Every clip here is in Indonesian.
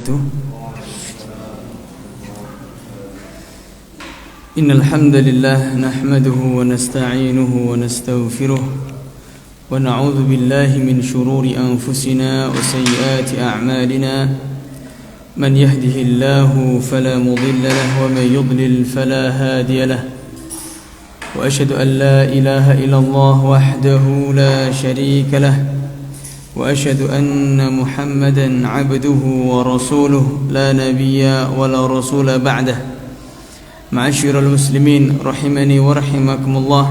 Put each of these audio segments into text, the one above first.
وبركاته. إن الحمد لله نحمده ونستعينه ونستغفره ونعوذ بالله من شرور أنفسنا وسيئات أعمالنا. من يهده الله فلا مضل له ومن يضلل فلا هادي له. وأشهد أن لا إله إلا الله وحده لا شريك له. وأشهد أن محمدا عبده ورسوله لا نبي ولا رسول بعده. معاشر المسلمين rahimani wa rahimakumullah.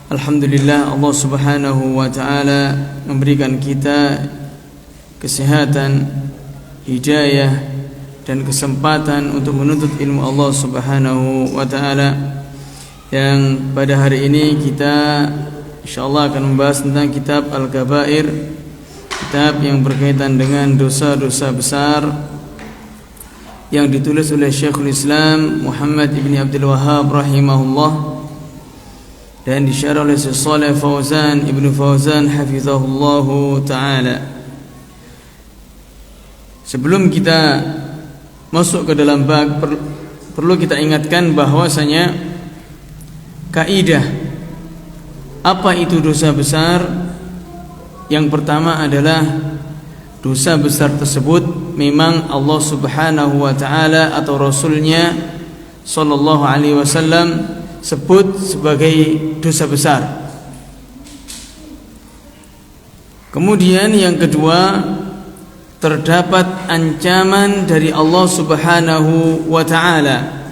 Alhamdulillah, Allah subhanahu wa ta'ala memberikan kita kesehatan, hidayah dan kesempatan untuk menuntut ilmu Allah subhanahu wa ta'ala. Yang pada hari ini kita insyaallah akan membahas tentang kitab Al-Kabair, kitab yang berkaitan dengan dosa-dosa besar yang ditulis oleh Syekhul Islam Muhammad ibn Abdul Wahhab rahimahullah dan disyarah oleh Syekh Shalih Fauzan ibn Fauzan hafizahullahu ta'ala. Sebelum kita masuk ke dalam bab, perlu kita ingatkan bahwasanya kaidah apa itu dosa besar. Yang pertama adalah dosa besar tersebut memang Allah subhanahu wa ta'ala atau Rasulnya sallallahu alaihi wasallam sebut sebagai dosa besar. Kemudian yang kedua, terdapat ancaman dari Allah subhanahu wa ta'ala.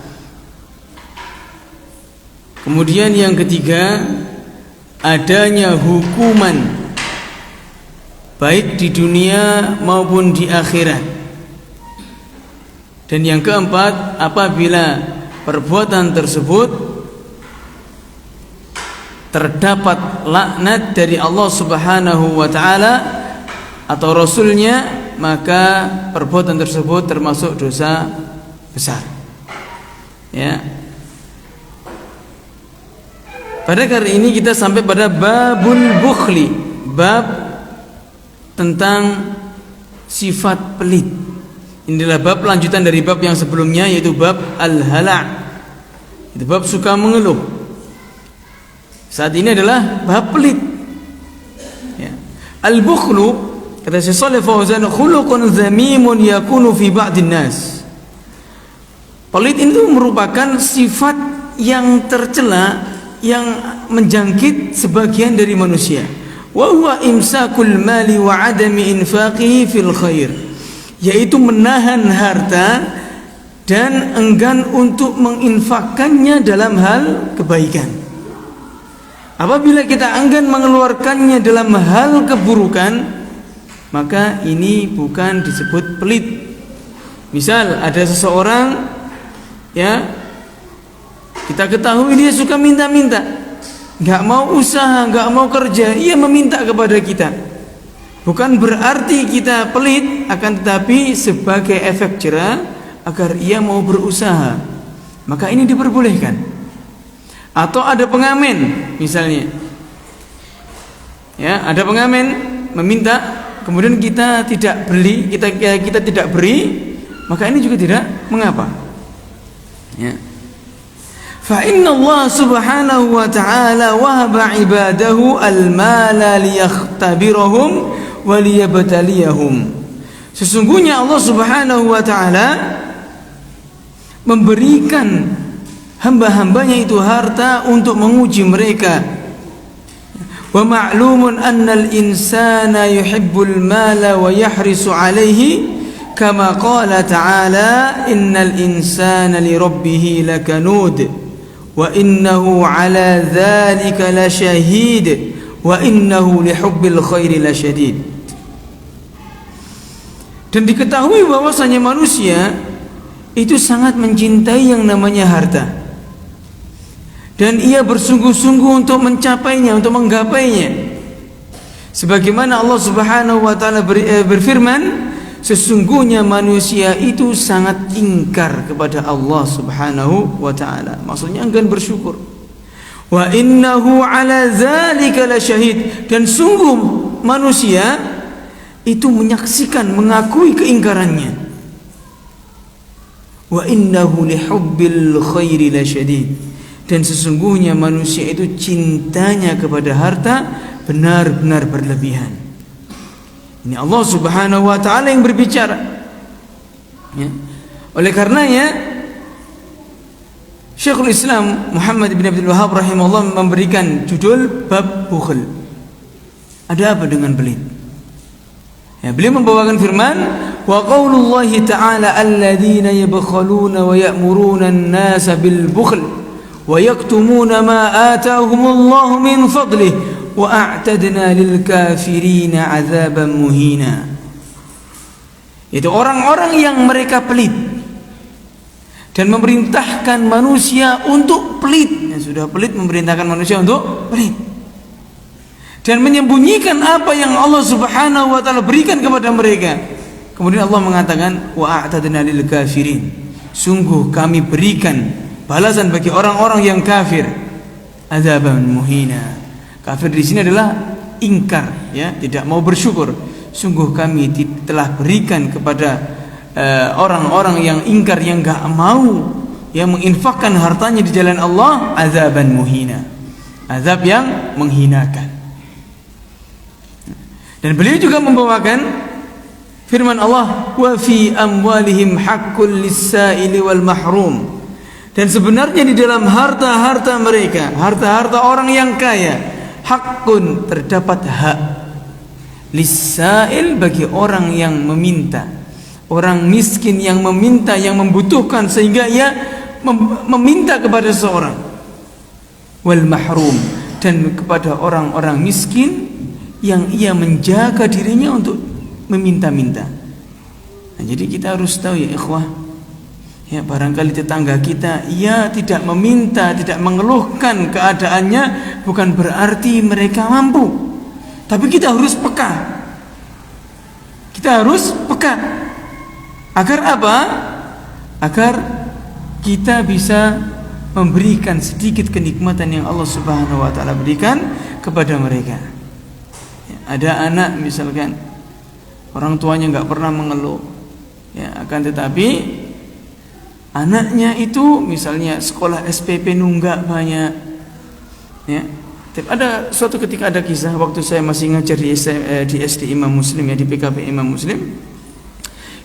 Kemudian yang ketiga, adanya hukuman baik di dunia maupun di akhirat. Dan yang keempat, apabila perbuatan tersebut terdapat laknat dari Allah subhanahu wa ta'ala atau Rasulnya, maka perbuatan tersebut termasuk dosa besar. Ya. Pada kali ini kita sampai pada babul bukhli, bab tentang sifat pelit. Inilah bab lanjutan dari bab yang sebelumnya, yaitu bab al-hala'. Itu bab suka mengeluh. Saat ini adalah bab pelit. Ya. Al-bukhlu, kata Syekh Shalih Fauzan, khuluqun dzamimun yakunu fi ba'din nas. Pelit itu merupakan sifat yang tercela yang menjangkit sebagian dari manusia. Wa huwa imsakul mali wa adami infaqihi fil khair, yaitu menahan harta dan enggan untuk menginfakkannya dalam hal kebaikan. Apabila kita enggan mengeluarkannya dalam hal keburukan, maka ini bukan disebut pelit. Misal ada seseorang, ya, kita ketahui dia suka minta-minta, nggak mau usaha, nggak mau kerja, ia meminta kepada kita. Bukan berarti kita pelit, akan tetapi sebagai efek jerah agar ia mau berusaha, maka ini diperbolehkan. Atau ada pengamen misalnya, ya, ada pengamen meminta, kemudian kita tidak beli, kita tidak beri, maka ini juga tidak mengapa. Ya. Fa inna Allah subhanahu wa ta'ala wahaba ibadahu al-mala liyakhtabirahum wa liyabtaliyahum. Sesungguhnya Allah subhanahu wa ta'ala memberikan hamba-hambanya itu harta untuk menguji mereka. Wa ma'lumun annal insana yuhibbul mala wa yahrisu alaihi kama qala ta'ala innal insana li rabbih lakanud wa innahu ala dzalika lasyahid wa innahu lihubbil khairi lasyadid. Dan diketahui bahwasanya manusia itu sangat mencintai yang namanya harta, dan ia bersungguh-sungguh untuk mencapainya, untuk menggapainya. Sebagaimana Allah subhanahu wa ta'ala berfirman, sesungguhnya manusia itu sangat ingkar kepada Allah subhanahu wa ta'ala. Maksudnya enggan bersyukur. Wa innahu ala dzalika lasyahid, dan sungguh manusia itu menyaksikan, mengakui keingkarannya. wa innahu lihubbil khairi lasyadid. Dan sesungguhnya manusia itu cintanya kepada harta benar-benar berlebihan. Ini Allah Subhanahu wa taala yang berbicara. Ya. Oleh karenanya Syekhul Islam Muhammad bin Abdul Wahhab rahimahullah memberikan judul bab bukhl. Ada apa dengan pelit? Ya, beliau membawakan firman wa qaulullahi ta'ala alladzina yabkhaluna wa ya'muruna an-nasa bil bukhl wa yaktumuna ma ataahumullahu min fadlihi wa a'tadna lil kafirina 'adzaban muhina. Itu orang-orang yang mereka pelit dan memerintahkan manusia untuk pelit. Ya, sudah pelit memerintahkan manusia untuk pelit. Dan menyembunyikan apa yang Allah Subhanahu wa taala berikan kepada mereka. Kemudian Allah mengatakan wa a'tadna lil kafirin. Sungguh kami berikan balasan bagi orang-orang yang kafir adzaban muhina. Kafir di sini adalah ingkar, ya, tidak mau bersyukur. Sungguh kami telah berikan kepada orang-orang yang ingkar, yang enggak mau yang menginfakkan hartanya di jalan Allah, azaban muhina. Azab yang menghinakan. Dan beliau juga membawakan firman Allah wa fi amwalihim haqqul lis-sa'ili wal mahrum. Dan sebenarnya di dalam harta-harta mereka, harta-harta orang yang kaya, haqqun, terdapat hak, lis-sa'il, bagi orang yang meminta, orang miskin yang meminta, yang membutuhkan sehingga ia meminta kepada seseorang, wal mahrum, dan kepada orang-orang miskin yang ia menjaga dirinya untuk meminta-minta. Nah, jadi kita harus tahu ya ikhwah, ya, barangkali tetangga kita ia tidak meminta, tidak mengeluhkan keadaannya, bukan berarti mereka mampu. Tapi kita harus peka. Kita harus peka. Agar apa? Agar kita bisa memberikan sedikit kenikmatan yang Allah Subhanahu wa taala berikan kepada mereka. Ya, ada anak misalkan orang tuanya enggak pernah mengeluh, ya, akan tetapi anaknya itu misalnya sekolah SPP nunggak banyak, ya. Tapi ada suatu ketika ada kisah waktu saya masih ngajar di SD Imam Muslim, ya, di PKP Imam Muslim.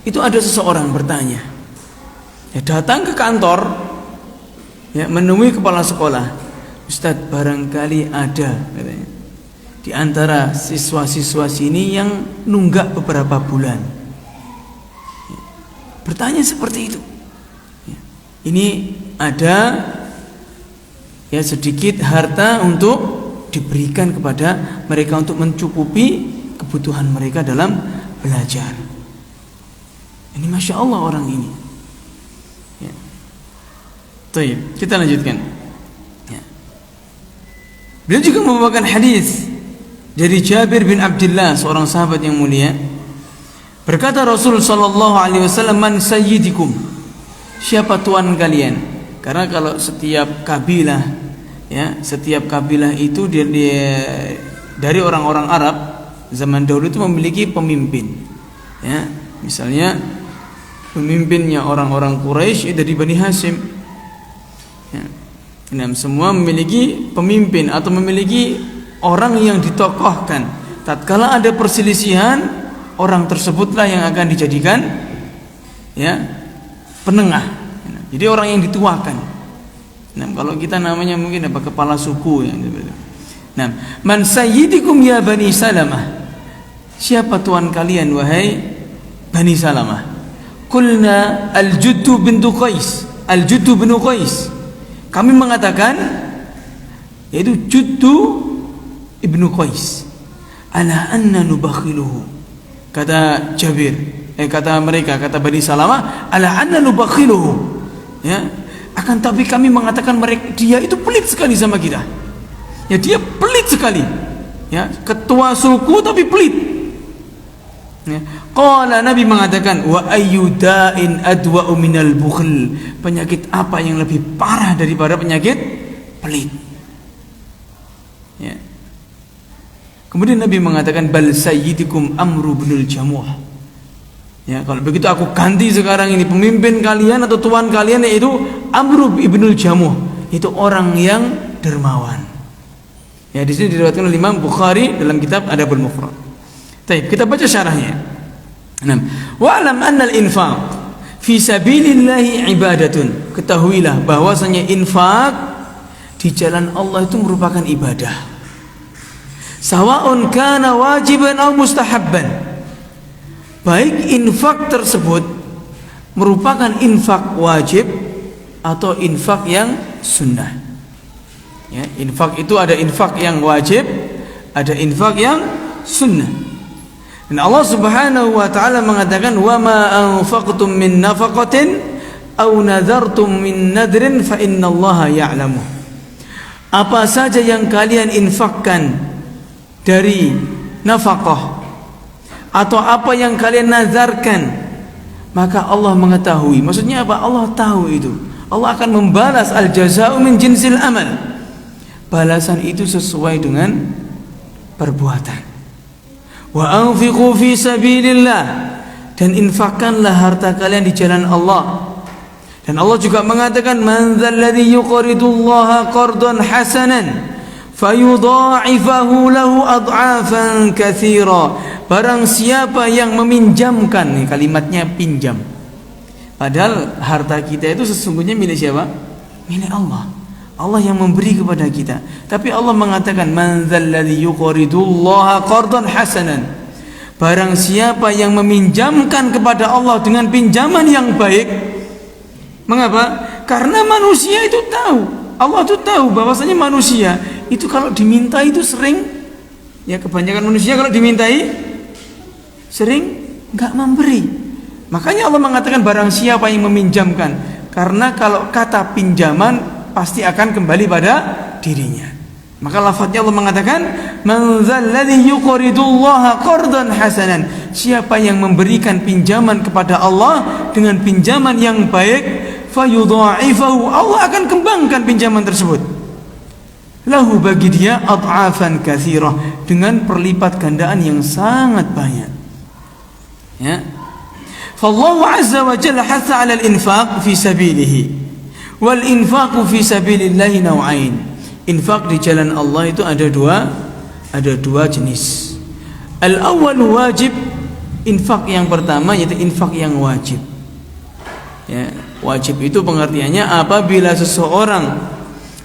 Itu ada seseorang bertanya, ya, datang ke kantor, ya, menemui kepala sekolah. Ustadz, barangkali ada, katanya, di antara siswa-siswa sini yang nunggak beberapa bulan. Ya, bertanya seperti itu. Ya, ini ada, ya, sedikit harta untuk diberikan kepada mereka untuk mencukupi kebutuhan mereka dalam belajar. Ini Masya Allah orang ini, ya. Baik, kita lanjutkan, ya. Beliau juga membawakan hadis dari Jabir bin Abdullah, seorang sahabat yang mulia. Berkata Rasul sallallahu alaihi wasallam, man sayyidikum, siapa tuan kalian? Karena kalau setiap kabilah, ya, setiap kabilah itu dia dari orang-orang Arab zaman dahulu itu memiliki pemimpin, ya. Misalnya pemimpinnya orang-orang Quraisy dari Bani Hashim, ya. Nah, semua memiliki pemimpin atau memiliki orang yang ditokohkan. Tatkala ada perselisihan, orang tersebutlah yang akan dijadikan, ya, penengah. Jadi orang yang dituakan. Nah, kalau kita namanya mungkin apa, kepala suku, ya. Nah, man sayyidikum ya Bani Salamah, siapa tuan kalian wahai Bani Salamah? Qulna al-Juddu bintu Qais, al-Juddu bin Qais. Kami mengatakan yaitu Juddu ibnu Qais. Ala anna nubakhiluhu, kata Jabir, kata mereka, kata Bani Salamah, ala anna nubakhiluhu, ya, akan tapi kami mengatakan mereka, dia itu pelit sekali sama kita, ya, dia pelit sekali, ya, ketua suku tapi pelit, ya. Qala, Nabi mengatakan, wa ayyuda'in adwa'u minal bukhl, penyakit apa yang lebih parah daripada penyakit pelit, ya. Kemudian Nabi mengatakan bal sayyidikum Amru binul Jamuh, Ya, kalau begitu aku ganti sekarang ini pemimpin kalian atau tuan kalian, yaitu Amr ibnul Jamuh. Itu orang yang dermawan. Ya, di sini diriwayatkan oleh Imam Bukhari dalam kitab Adabul Mufrad. Baik, kita baca syarahnya. Wa'lam anna al-infaq fi sabilillahi ibadatun. Ketahuilah bahwasanya infak di jalan Allah itu merupakan ibadah. Sawa'un kana wajiban aw mustahabban. Baik infak tersebut merupakan infak wajib atau infak yang sunnah. Ya, infak itu ada infak yang wajib, ada infak yang sunnah. Dan Allah Subhanahu wa taala mengatakan, "Wa ma anfaqtum min nafaqatin aw nadartum min nadrin fa innallaha ya'lamu." Apa saja yang kalian infakkan dari nafkah atau apa yang kalian nazarkan, maka Allah mengetahui. Maksudnya apa? Allah tahu itu. Allah akan membalas, al-jaza'u min jinsil amal. Balasan itu sesuai dengan perbuatan. Wa anfiqu fi sabilillah, dan infakkanlah harta kalian di jalan Allah. Dan Allah juga mengatakan, man dzalladzi yuqridullaha qardan hasanan fayudha'ifahu lahu ad'afan katsira. Barang siapa yang meminjamkan, nih kalimatnya pinjam. Padahal harta kita itu sesungguhnya milik siapa? Milik Allah. Allah yang memberi kepada kita. Tapi Allah mengatakan, man dzalladzi yuqridullaha qardan hasanan. Barang siapa yang meminjamkan kepada Allah dengan pinjaman yang baik. Mengapa? Karena manusia itu tahu. Allah itu tahu bahwasanya manusia itu kalau diminta itu sering, ya kebanyakan manusia kalau dimintai sering enggak memberi. Makanya Allah mengatakan barang siapa yang meminjamkan, karena kalau kata pinjaman pasti akan kembali pada dirinya. Maka lafadznya Allah mengatakan, man dzalladzi yuqridullaha qardan hasanan. Siapa yang memberikan pinjaman kepada Allah dengan pinjaman yang baik, fayudha'ifahu, Allah akan kembangkan pinjaman tersebut. Lahu, bagi dia, ad'afan katsirah, dengan perlipat gandaan yang sangat banyak. Ya. Fallahu azza wa jalla hatha 'ala al-infaq fi sabilihi. Wal infaqu fi sabilillahi naw'ain. Infak di jalan Allah itu ada dua jenis. Al-awwal wajib, infak yang pertama yaitu infak yang wajib. Ya, wajib itu pengertiannya apabila seseorang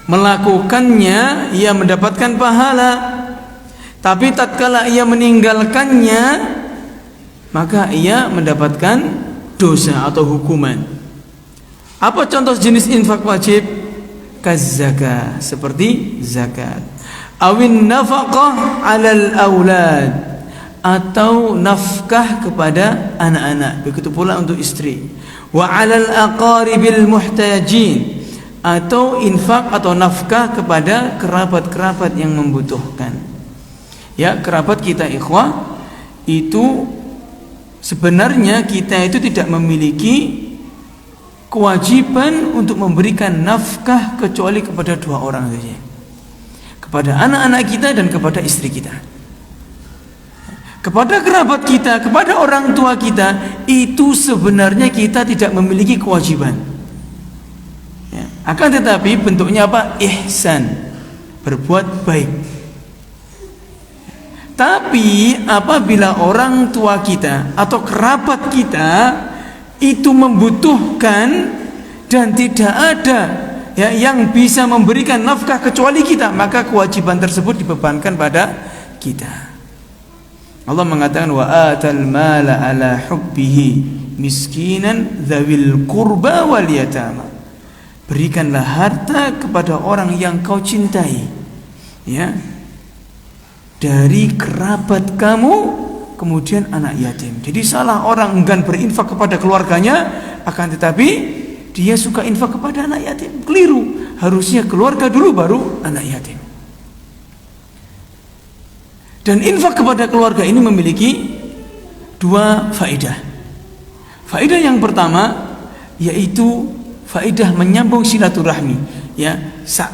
melakukannya ia mendapatkan pahala, tapi tatkala ia meninggalkannya maka ia mendapatkan dosa atau hukuman. Apa contoh jenis infak wajib? Kaz-zakah, seperti zakat. Awin nafaqah 'alal aulad, atau nafkah kepada anak-anak. Begitu pula untuk istri. Wa 'alal aqaribil muhtajin, atau infak atau nafkah kepada kerabat-kerabat yang membutuhkan. Ya, kerabat kita ikhwah, itu sebenarnya kita itu tidak memiliki kewajiban untuk memberikan nafkah kecuali kepada dua orang saja. Kepada anak-anak kita dan kepada istri kita. Kepada kerabat kita, kepada orang tua kita, itu sebenarnya kita tidak memiliki kewajiban. Ya. Akan tetapi bentuknya apa? Ihsan, berbuat baik. Tapi apabila orang tua kita atau kerabat kita itu membutuhkan dan tidak ada ya yang bisa memberikan nafkah kecuali kita, maka kewajiban tersebut dibebankan pada kita. Allah mengatakan, wa atal mala ala hubbihi miskinan dzawil qurba wal yatama. Berikanlah harta kepada orang yang kau cintai, ya, dari kerabat kamu, kemudian anak yatim. Jadi salah orang enggan berinfak kepada keluarganya, akan tetapi dia suka infak kepada anak yatim. Keliru. Harusnya keluarga dulu baru anak yatim. Dan infak kepada keluarga ini memiliki dua faedah. Faedah yang pertama yaitu faedah menyambung silaturahmi. Ya, sak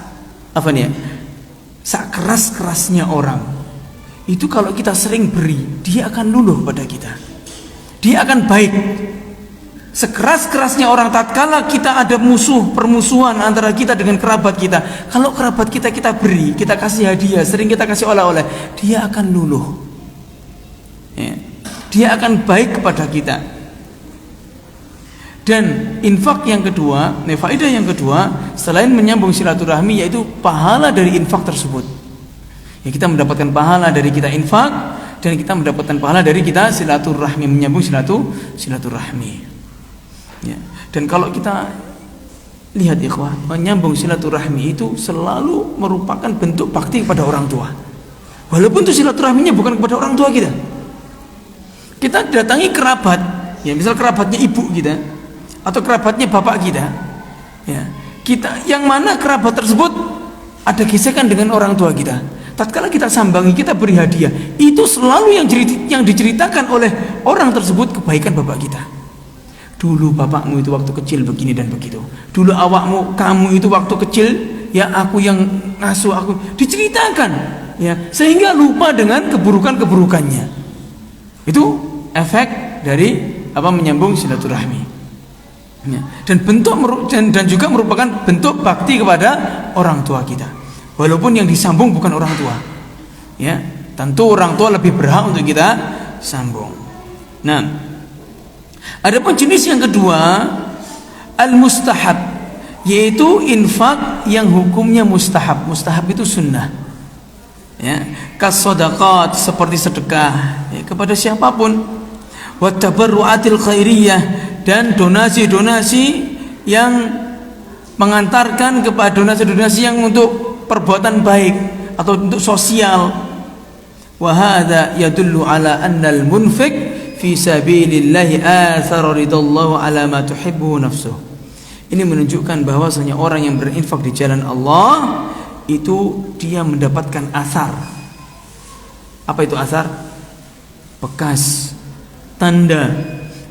keras-kerasnya orang itu kalau kita sering beri, dia akan luluh pada kita. dia akan baik. Sekeras-kerasnya orang, tatkala kita ada permusuhan antara kita dengan kerabat kita, kalau kerabat kita beri, kita kasih hadiah, sering kita kasih oleh-oleh, dia akan luluh, ya. Dia akan baik kepada kita. Dan infak yang kedua, faedah yang kedua, selain menyambung silaturahmi, yaitu pahala dari infak tersebut. Ya, kita mendapatkan pahala dari kita infak, dan kita mendapatkan pahala dari kita silaturahmi, menyambung silaturahmi. Ya. Dan kalau kita lihat ikhwah, menyambung silaturahmi itu selalu merupakan bentuk bakti kepada orang tua. Walaupun itu silaturahminya bukan kepada orang tua kita. Kita datangi kerabat, ya misal kerabatnya ibu kita atau kerabatnya bapak kita, ya. Kita yang mana kerabat tersebut ada gesekan dengan orang tua kita. Tatkala kita sambangi, kita beri hadiah, itu selalu yang diceritakan oleh orang tersebut kebaikan bapak kita. Dulu bapakmu itu waktu kecil begini dan begitu. Dulu kamu itu waktu kecil, ya aku yang ngasuh aku. Diceritakan, ya, sehingga lupa dengan keburukan-keburukannya. Itu efek dari menyambung silaturahmi. Ya. Dan juga merupakan bentuk bakti kepada orang tua kita. Walaupun yang disambung bukan orang tua. Ya, tentu orang tua lebih berhak untuk kita sambung. Nah, adapun jenis yang kedua, al-mustahab, yaitu infak yang hukumnya mustahab. Mustahab itu sunnah, ya, kas-shadaqat, seperti sedekah, ya, kepada siapapun, wa tabarru'atil khairiyah, dan donasi-donasi yang mengantarkan kepada donasi-donasi yang untuk perbuatan baik atau untuk sosial. Wa hadza yadullu ala anna al-munfiq fi sabilillahi athara ridallahu ala ma tuhibbu nafsuh. Ini menunjukkan bahwasanya orang yang berinfak di jalan Allah itu dia mendapatkan asar. Apa itu asar? Bekas, tanda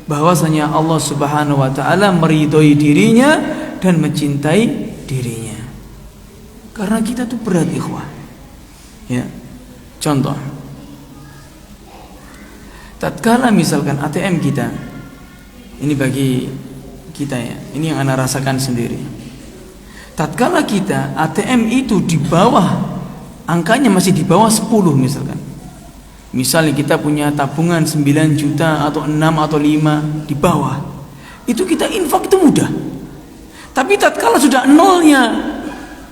bahwasanya Allah Subhanahu wa taala meridhoi dirinya dan mencintai dirinya. Karena kita tuh berat ikhwah. Ya. Contoh, tatkala misalkan ATM kita, ini bagi kita ya, ini yang ana rasakan sendiri. Tatkala kita ATM itu di bawah, angkanya masih di bawah 10 misalkan. Misalnya kita punya tabungan 9 juta atau 6 atau 5 di bawah, itu kita infak itu mudah. Tapi tatkala sudah nolnya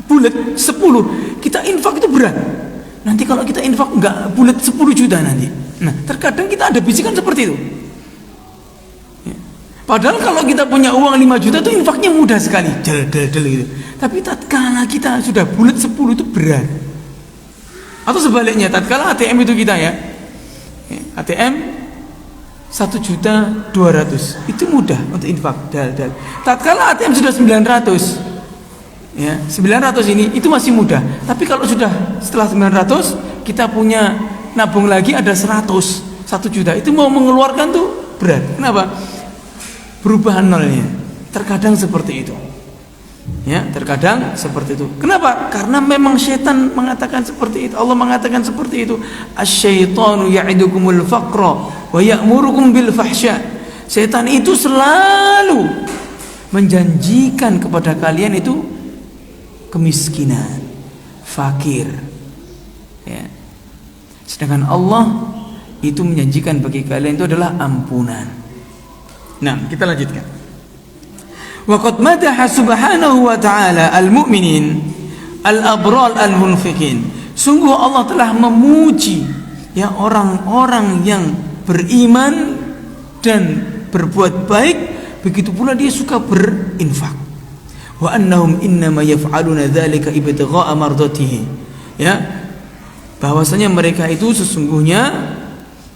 bulat 10, kita infak itu berat. Nanti kalau kita infak enggak bulat 10 juta nanti. Nah, terkadang kita ada bisikan seperti itu. Padahal kalau kita punya uang 5 juta itu infaknya mudah sekali, del gitu. Tapi tatkala kita sudah bulat 10 itu berat. Atau sebaliknya, tatkala ATM itu kita ya, ATM 1.200.000 itu mudah untuk infak, dal. Tatkala ATM sudah 900, ya 900 ini itu masih mudah. Tapi kalau sudah setelah 900 kita punya nabung lagi ada 1 juta, itu mau mengeluarkan tuh berat. Kenapa? Perubahan nolnya. Terkadang seperti itu. Ya, terkadang seperti itu. Kenapa? Karena memang setan mengatakan seperti itu. Allah mengatakan seperti itu. Asy-syaitanu ya'idukumul faqra wa ya'murukum bil fahsya. Setan itu selalu menjanjikan kepada kalian itu kemiskinan, fakir. Ya. Sedangkan Allah itu menjanjikan bagi kalian itu adalah ampunan. Nah, kita lanjutkan. Wa qad madaha subhanahu wa ta'ala al-mu'minin al-abrar al-munfiqin. Sungguh Allah telah memuji ya orang-orang yang beriman dan berbuat baik, begitu pula dia suka berinfak. Wa annahum innama yaf'aluna dzalika ibtigha'a mardatihi. Ya, bahwasanya mereka itu sesungguhnya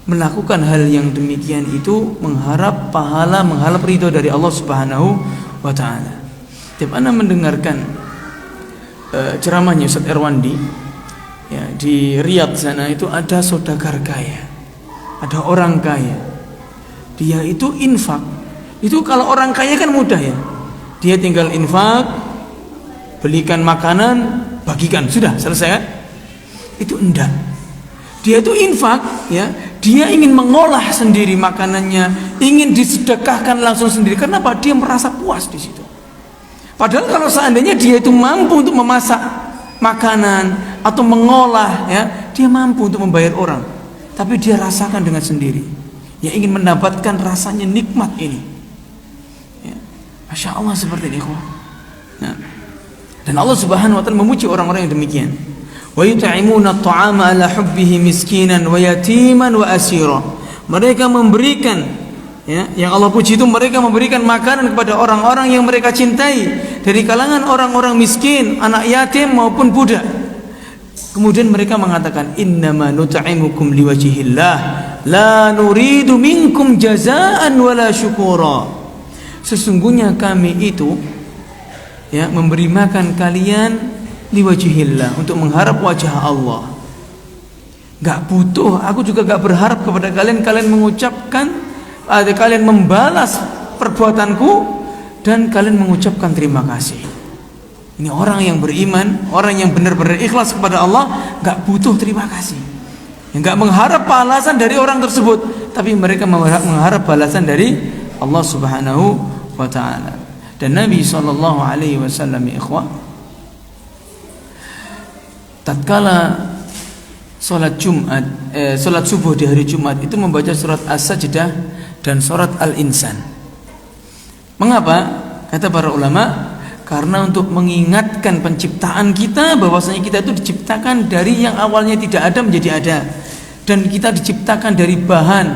melakukan hal yang demikian itu mengharap pahala, mengharap ridho dari Allah Subhanahu wa ta'ala. Tiap ana mendengarkan ceramahnya Ustaz Erwandi ya, di Riyadh sana, itu ada saudagar kaya, ada orang kaya, dia itu infak. Itu kalau orang kaya kan mudah ya, dia tinggal infak, belikan makanan, bagikan, sudah selesai kan? Itu enggak. Dia itu infak ya, dia ingin mengolah sendiri makanannya, ingin disedekahkan langsung sendiri. Kenapa? Dia merasa puas di situ. Padahal kalau seandainya dia itu mampu untuk memasak makanan atau mengolah, ya, dia mampu untuk membayar orang, tapi dia rasakan dengan sendiri. Ya, ingin mendapatkan rasanya nikmat ini. Ya, Masya Allah seperti ini, nah, dan Allah Subhanahu Wa Taala memuji orang-orang yang demikian. Wa yut'imuna at-ta'ama ala hubbihi miskinan wa yatiman wa asira. Mereka memberikan, ya, yang Allah puji itu mereka memberikan makanan kepada orang-orang yang mereka cintai dari kalangan orang-orang miskin, anak yatim maupun budak. Kemudian mereka mengatakan, innama nut'imukum liwajhillah la nuridu minkum jazaan wala syukura. Sesungguhnya kami itu, ya, memberi makan kalian liwajhillah, untuk mengharap wajah Allah. Gak butuh, aku juga gak berharap kepada kalian mengucapkan, kalian membalas perbuatanku dan kalian mengucapkan terima kasih. Ini orang yang beriman, orang yang benar-benar ikhlas kepada Allah, gak butuh terima kasih, gak mengharap balasan dari orang tersebut, tapi mereka mengharap balasan dari Allah Subhanahu wa Ta'ala. Dan Nabi SAW, ikhwah, tatkala sholat subuh di hari Jumat itu membaca surat As-Sajdah dan surat Al-Insan. Mengapa? Kata para ulama, karena untuk mengingatkan penciptaan kita bahwasanya kita itu diciptakan dari yang awalnya tidak ada menjadi ada, dan kita diciptakan dari bahan,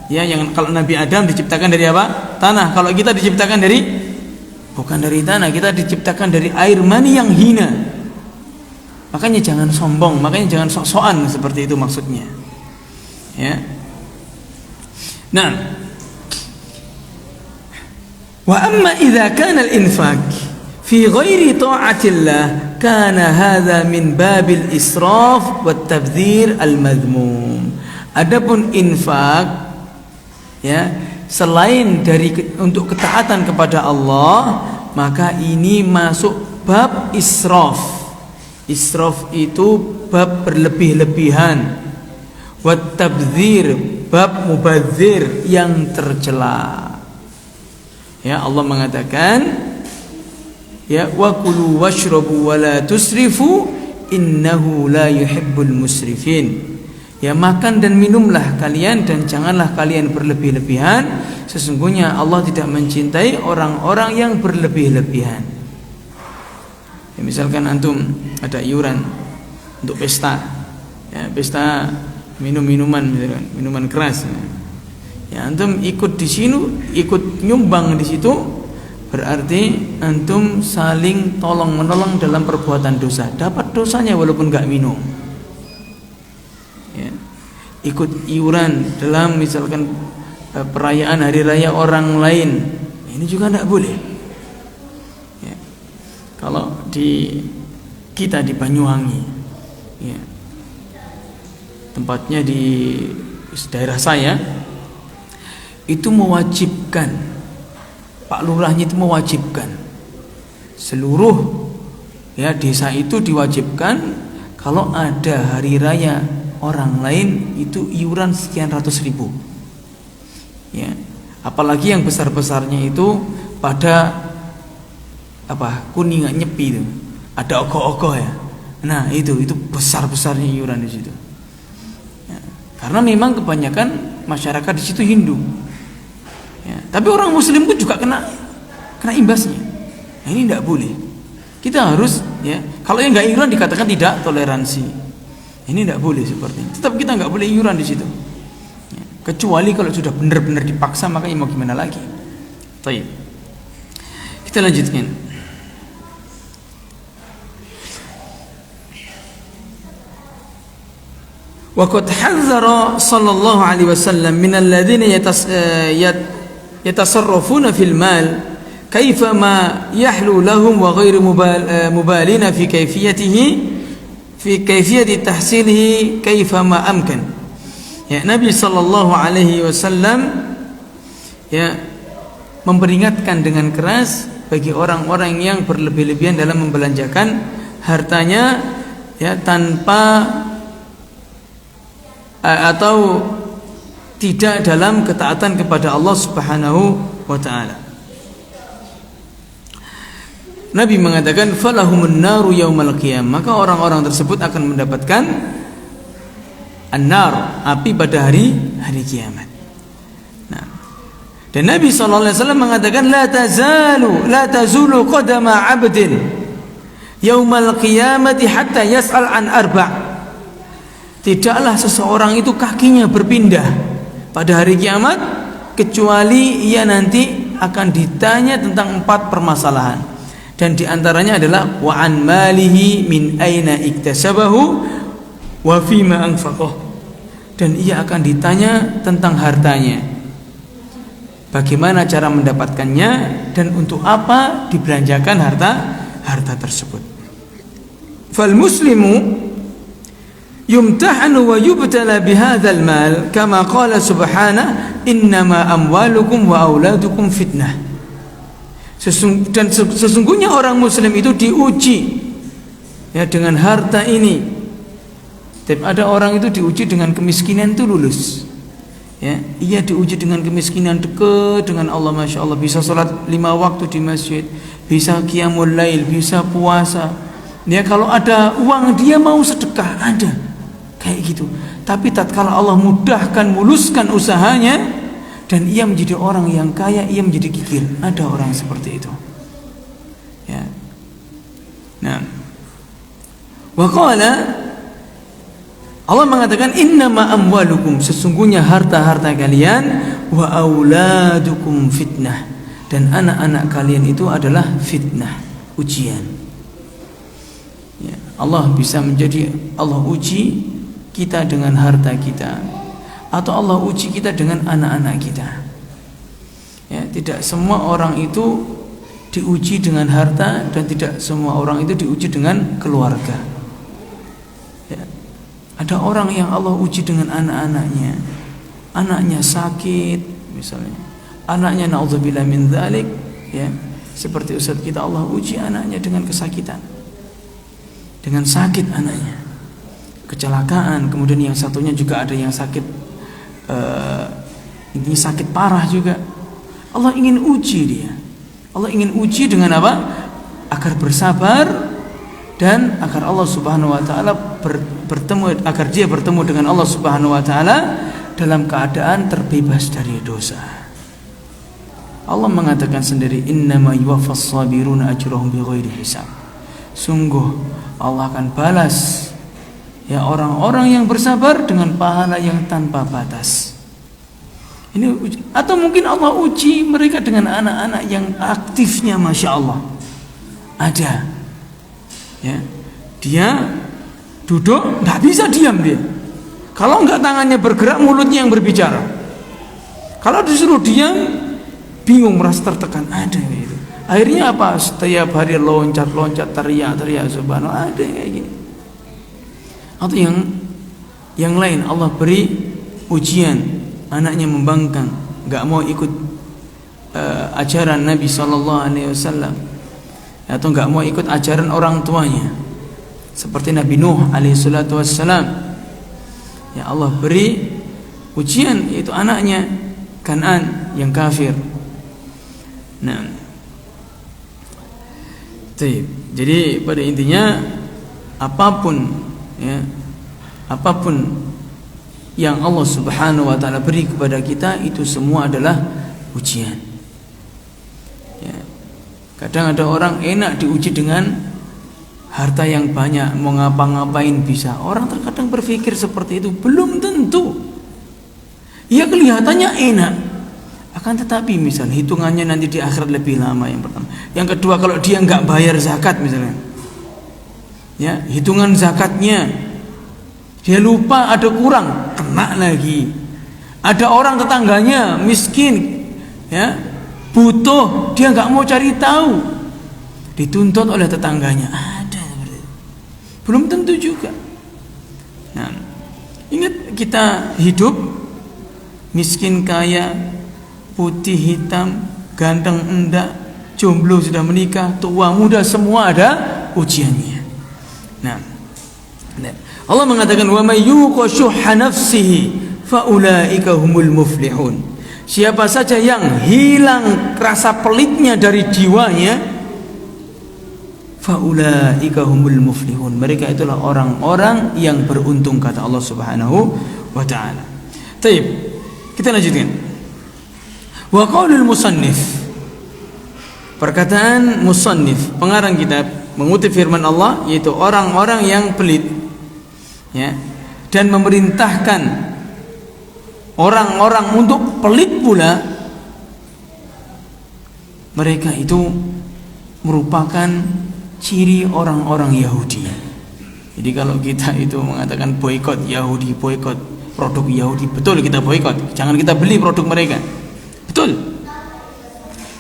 ya, yang kalau Nabi Adam diciptakan dari apa? Tanah. Kalau kita diciptakan dari, bukan dari tanah, kita diciptakan dari air mani yang hina. Makanya jangan sombong, makanya jangan sok-sokan, seperti itu maksudnya, ya. Nah, wa amma idza kana al-infaq fi ghairi ta'atillah kana hadza min babil israf wat tabdzir al-madhmum. Adapun infak, ya, selain dari untuk ketaatan kepada Allah, maka ini masuk bab israf. Israf itu bab berlebih-lebihan. Wat tabdzir, bab mubadzir, yang tercela. Ya, Allah mengatakan, ya, wa kulu washrabu wa la tusrifu innahu la yuhibbul musrifin. Ya, makan dan minumlah kalian dan janganlah kalian berlebih-lebihan, sesungguhnya Allah tidak mencintai orang-orang yang berlebih-lebihan. Ya, misalkan antum ada iuran untuk pesta, ya, pesta minum-minuman, misalkan minuman keras, ya, antum ikut di sini, ikut nyumbang di situ, berarti antum saling tolong menolong dalam perbuatan dosa, dapat dosanya walaupun gak minum. Ya. Ikut iuran dalam misalkan perayaan hari raya orang lain, ini juga tidak boleh. Ya. Kalau kita di Banyuwangi, ya, tempatnya di daerah saya, itu mewajibkan, Pak Lurahnya itu mewajibkan seluruh, ya, desa itu diwajibkan kalau ada hari raya orang lain itu iuran sekian ratus ribu, ya. Apalagi yang besar-besarnya itu pada Kuningan, Nyepi itu ada ogoh-ogoh, ya. Nah itu besar-besarnya iuran di situ, ya. Karena memang kebanyakan masyarakat di situ Hindu, ya. Tapi orang Muslim pun juga kena imbasnya. Nah, ini tidak boleh. Kita harus, ya, kalau yang nggak iuran dikatakan tidak toleransi. Ini tidak boleh seperti ini. Tetap kita nggak boleh iuran di situ, ya. Kecuali kalau sudah benar-benar dipaksa, makanya mau gimana lagi. Baik, kita lanjutkan. Waqad hadzara sallallahu alaihi wasallam min alladhina yatasarrafuna fil mal kaifa ma yahlu lahum wa ghairu mubalina fi kayfiyati tahsilihi kaifa ma amkan. Ya, Nabi sallallahu alaihi wasallam, ya, memperingatkan dengan keras bagi orang-orang yang berlebih-lebihan dalam membelanjakan hartanya, ya, tanpa atau tidak dalam ketaatan kepada Allah Subhanahu wa taala. Nabi mengatakan falahumun naru yaumal qiyamah, maka orang-orang tersebut akan mendapatkan an-nar, api pada hari kiamat. Nah, dan Nabi SAW mengatakan la tazulu qadama 'abdin yaumal qiyamati hatta yas'al an arba'. Tidaklah seseorang itu kakinya berpindah pada hari kiamat kecuali ia nanti akan ditanya tentang 4 permasalahan. Dan diantaranya adalah wa an malihi min aina iktasabahu wa fima anfaqah. Dan ia akan ditanya tentang hartanya, bagaimana cara mendapatkannya dan untuk apa dibelanjakan harta tersebut. Fal muslimu yumtahanu wa yubtala bihadzal mal kama qala subhanahu innama amwalukum wa auladukum fitnah. Dan sesungguhnya orang muslim itu diuji ya dengan harta ini. Ada orang itu diuji dengan kemiskinan itu lulus. Ya, ia diuji dengan kemiskinan dekat dengan Allah, masya Allah, bisa sholat 5 waktu di masjid, bisa qiyamul lail, bisa puasa. Ya, kalau ada uang dia mau sedekah, ada kayak gitu. Tapi tatkala Allah mudahkan, muluskan usahanya dan ia menjadi orang yang kaya, ia menjadi kikir. Ada orang seperti itu. Ya. Nah, wa qala, Allah mengatakan innama amwalukum, sesungguhnya harta-harta kalian, wa auladukum fitnah, dan anak-anak kalian itu adalah fitnah, ujian. Ya, Allah bisa menjadi, Allah uji kita dengan harta kita, atau Allah uji kita dengan anak-anak kita. Ya, tidak semua orang itu diuji dengan harta, dan tidak semua orang itu diuji dengan keluarga. Ya, ada orang yang Allah uji dengan anak-anaknya. Anaknya sakit misalnya, anaknya naudzubillah min dzalik, ya, seperti ustaz kita, Allah uji anaknya dengan kesakitan, dengan sakit anaknya, kecelakaan. Kemudian yang satunya juga ada yang sakit, ini sakit parah juga. Allah ingin uji dia. Allah ingin uji dengan apa? Agar bersabar, dan agar Allah Subhanahu wa taala bertemu, agar dia bertemu dengan Allah Subhanahu wa taala dalam keadaan terbebas dari dosa. Allah mengatakan sendiri, innama yuwaffas sabiruna ajrahum bighairi hisab. Sungguh Allah akan balas ya orang-orang yang bersabar dengan pahala yang tanpa batas. Ini uji. Atau mungkin Allah uji mereka dengan anak-anak yang aktifnya, masya Allah. Ada, ya, dia duduk nggak bisa diam dia. Kalau nggak tangannya bergerak, mulutnya yang berbicara. Kalau disuruh diam, bingung, merasa tertekan. Ada gitu. Akhirnya apa? Setiap hari loncat-loncat, teriak-teriak, subhanallah, ada kayak gini. Atau yang lain, Allah beri ujian, anaknya membangkang, nggak mau ikut ajaran Nabi SAW, atau nggak mau ikut ajaran orang tuanya, seperti Nabi Nuh alaihissalam. Ya, Allah beri ujian, yaitu anaknya Kan'an yang kafir. Nah, jadi pada intinya apapun, ya, apapun yang Allah Subhanahu wa taala beri kepada kita, itu semua adalah ujian. Ya. Kadang ada orang enak diuji dengan harta yang banyak, mau ngapa-ngapain bisa. Orang terkadang berpikir seperti itu, belum tentu. Ya, kelihatannya enak, akan tetapi misal hitungannya nanti di akhirat lebih lama, yang pertama. Yang kedua, kalau dia nggak bayar zakat misalnya, ya, hitungan zakatnya dia lupa, ada kurang, kena lagi. Ada orang tetangganya miskin, ya, butuh, dia nggak mau cari tahu, dituntut oleh tetangganya. Ada, belum tentu juga. Nah, ingat, kita hidup miskin kaya, putih hitam, ganteng enggak, jomblo sudah menikah, tua muda, semua ada ujiannya. Nah, Allah mengatakan wa may yuqa syuhha nafsihi faulaika humul muflihun. Siapa saja yang hilang rasa pelitnya dari jiwanya, faulaika humul muflihun, mereka itulah orang-orang yang beruntung, kata Allah Subhanahu wa taala. Baik, kita lanjutkan. Wa qaulul musannif, perkataan musannif, pengarang kitab, mengutip firman Allah, yaitu orang-orang yang pelit, ya, dan memerintahkan orang-orang untuk pelit pula, mereka itu merupakan ciri orang-orang Yahudi. Jadi kalau kita itu mengatakan boikot Yahudi, boikot produk Yahudi, betul kita boikot, jangan kita beli produk mereka, betul.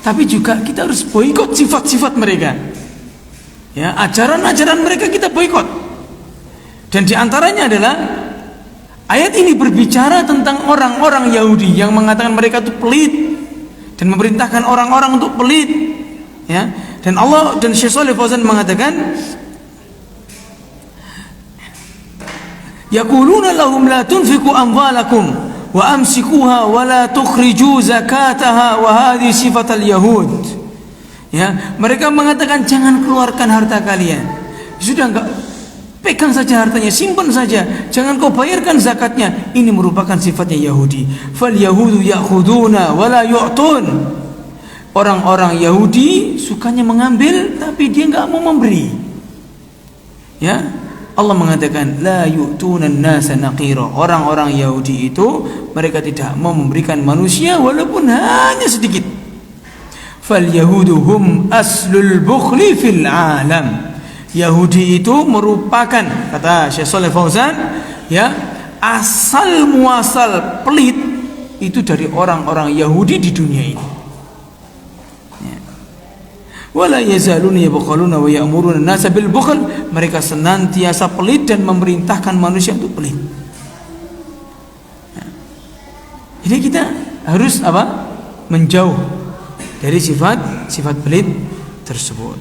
Tapi juga kita harus boikot sifat-sifat mereka, ya, ajaran-ajaran mereka kita boikot. Dan diantaranya adalah ayat ini berbicara tentang orang-orang Yahudi yang mengatakan mereka itu pelit dan memerintahkan orang-orang untuk pelit, ya. Dan Allah dan Syekh Shalih Fauzan mengatakan, yaquluna lahum la tunfiqu amwalakum wa amsikuha wa la tukhriju zakataha wa hadhihi sifatal yahud. Ya, mereka mengatakan jangan keluarkan harta kalian. Sudah enggak, pegang saja hartanya, simpan saja, jangan kau bayarkan zakatnya. Ini merupakan sifatnya Yahudi. Fal yahudu ya'khuduna wa la yu'tun. Orang-orang Yahudi sukanya mengambil tapi dia enggak mau memberi. Ya, Allah mengatakan la yu'tunan nasa naqira. Orang-orang Yahudi itu mereka tidak mau memberikan manusia walaupun hanya sedikit. Fal yahudu hum aslul bukhli fil alam. Yahudi itu merupakan, kata Syekh Shalih Fauzan, ya, asal muasal pelit itu dari orang-orang Yahudi di dunia ini. Wala yazaluna yabkhaluna wa ya'muruna an-nasa bil bukhl. Mereka senantiasa pelit dan memerintahkan manusia untuk pelit. Jadi kita harus apa? Menjauh dari sifat pelit tersebut.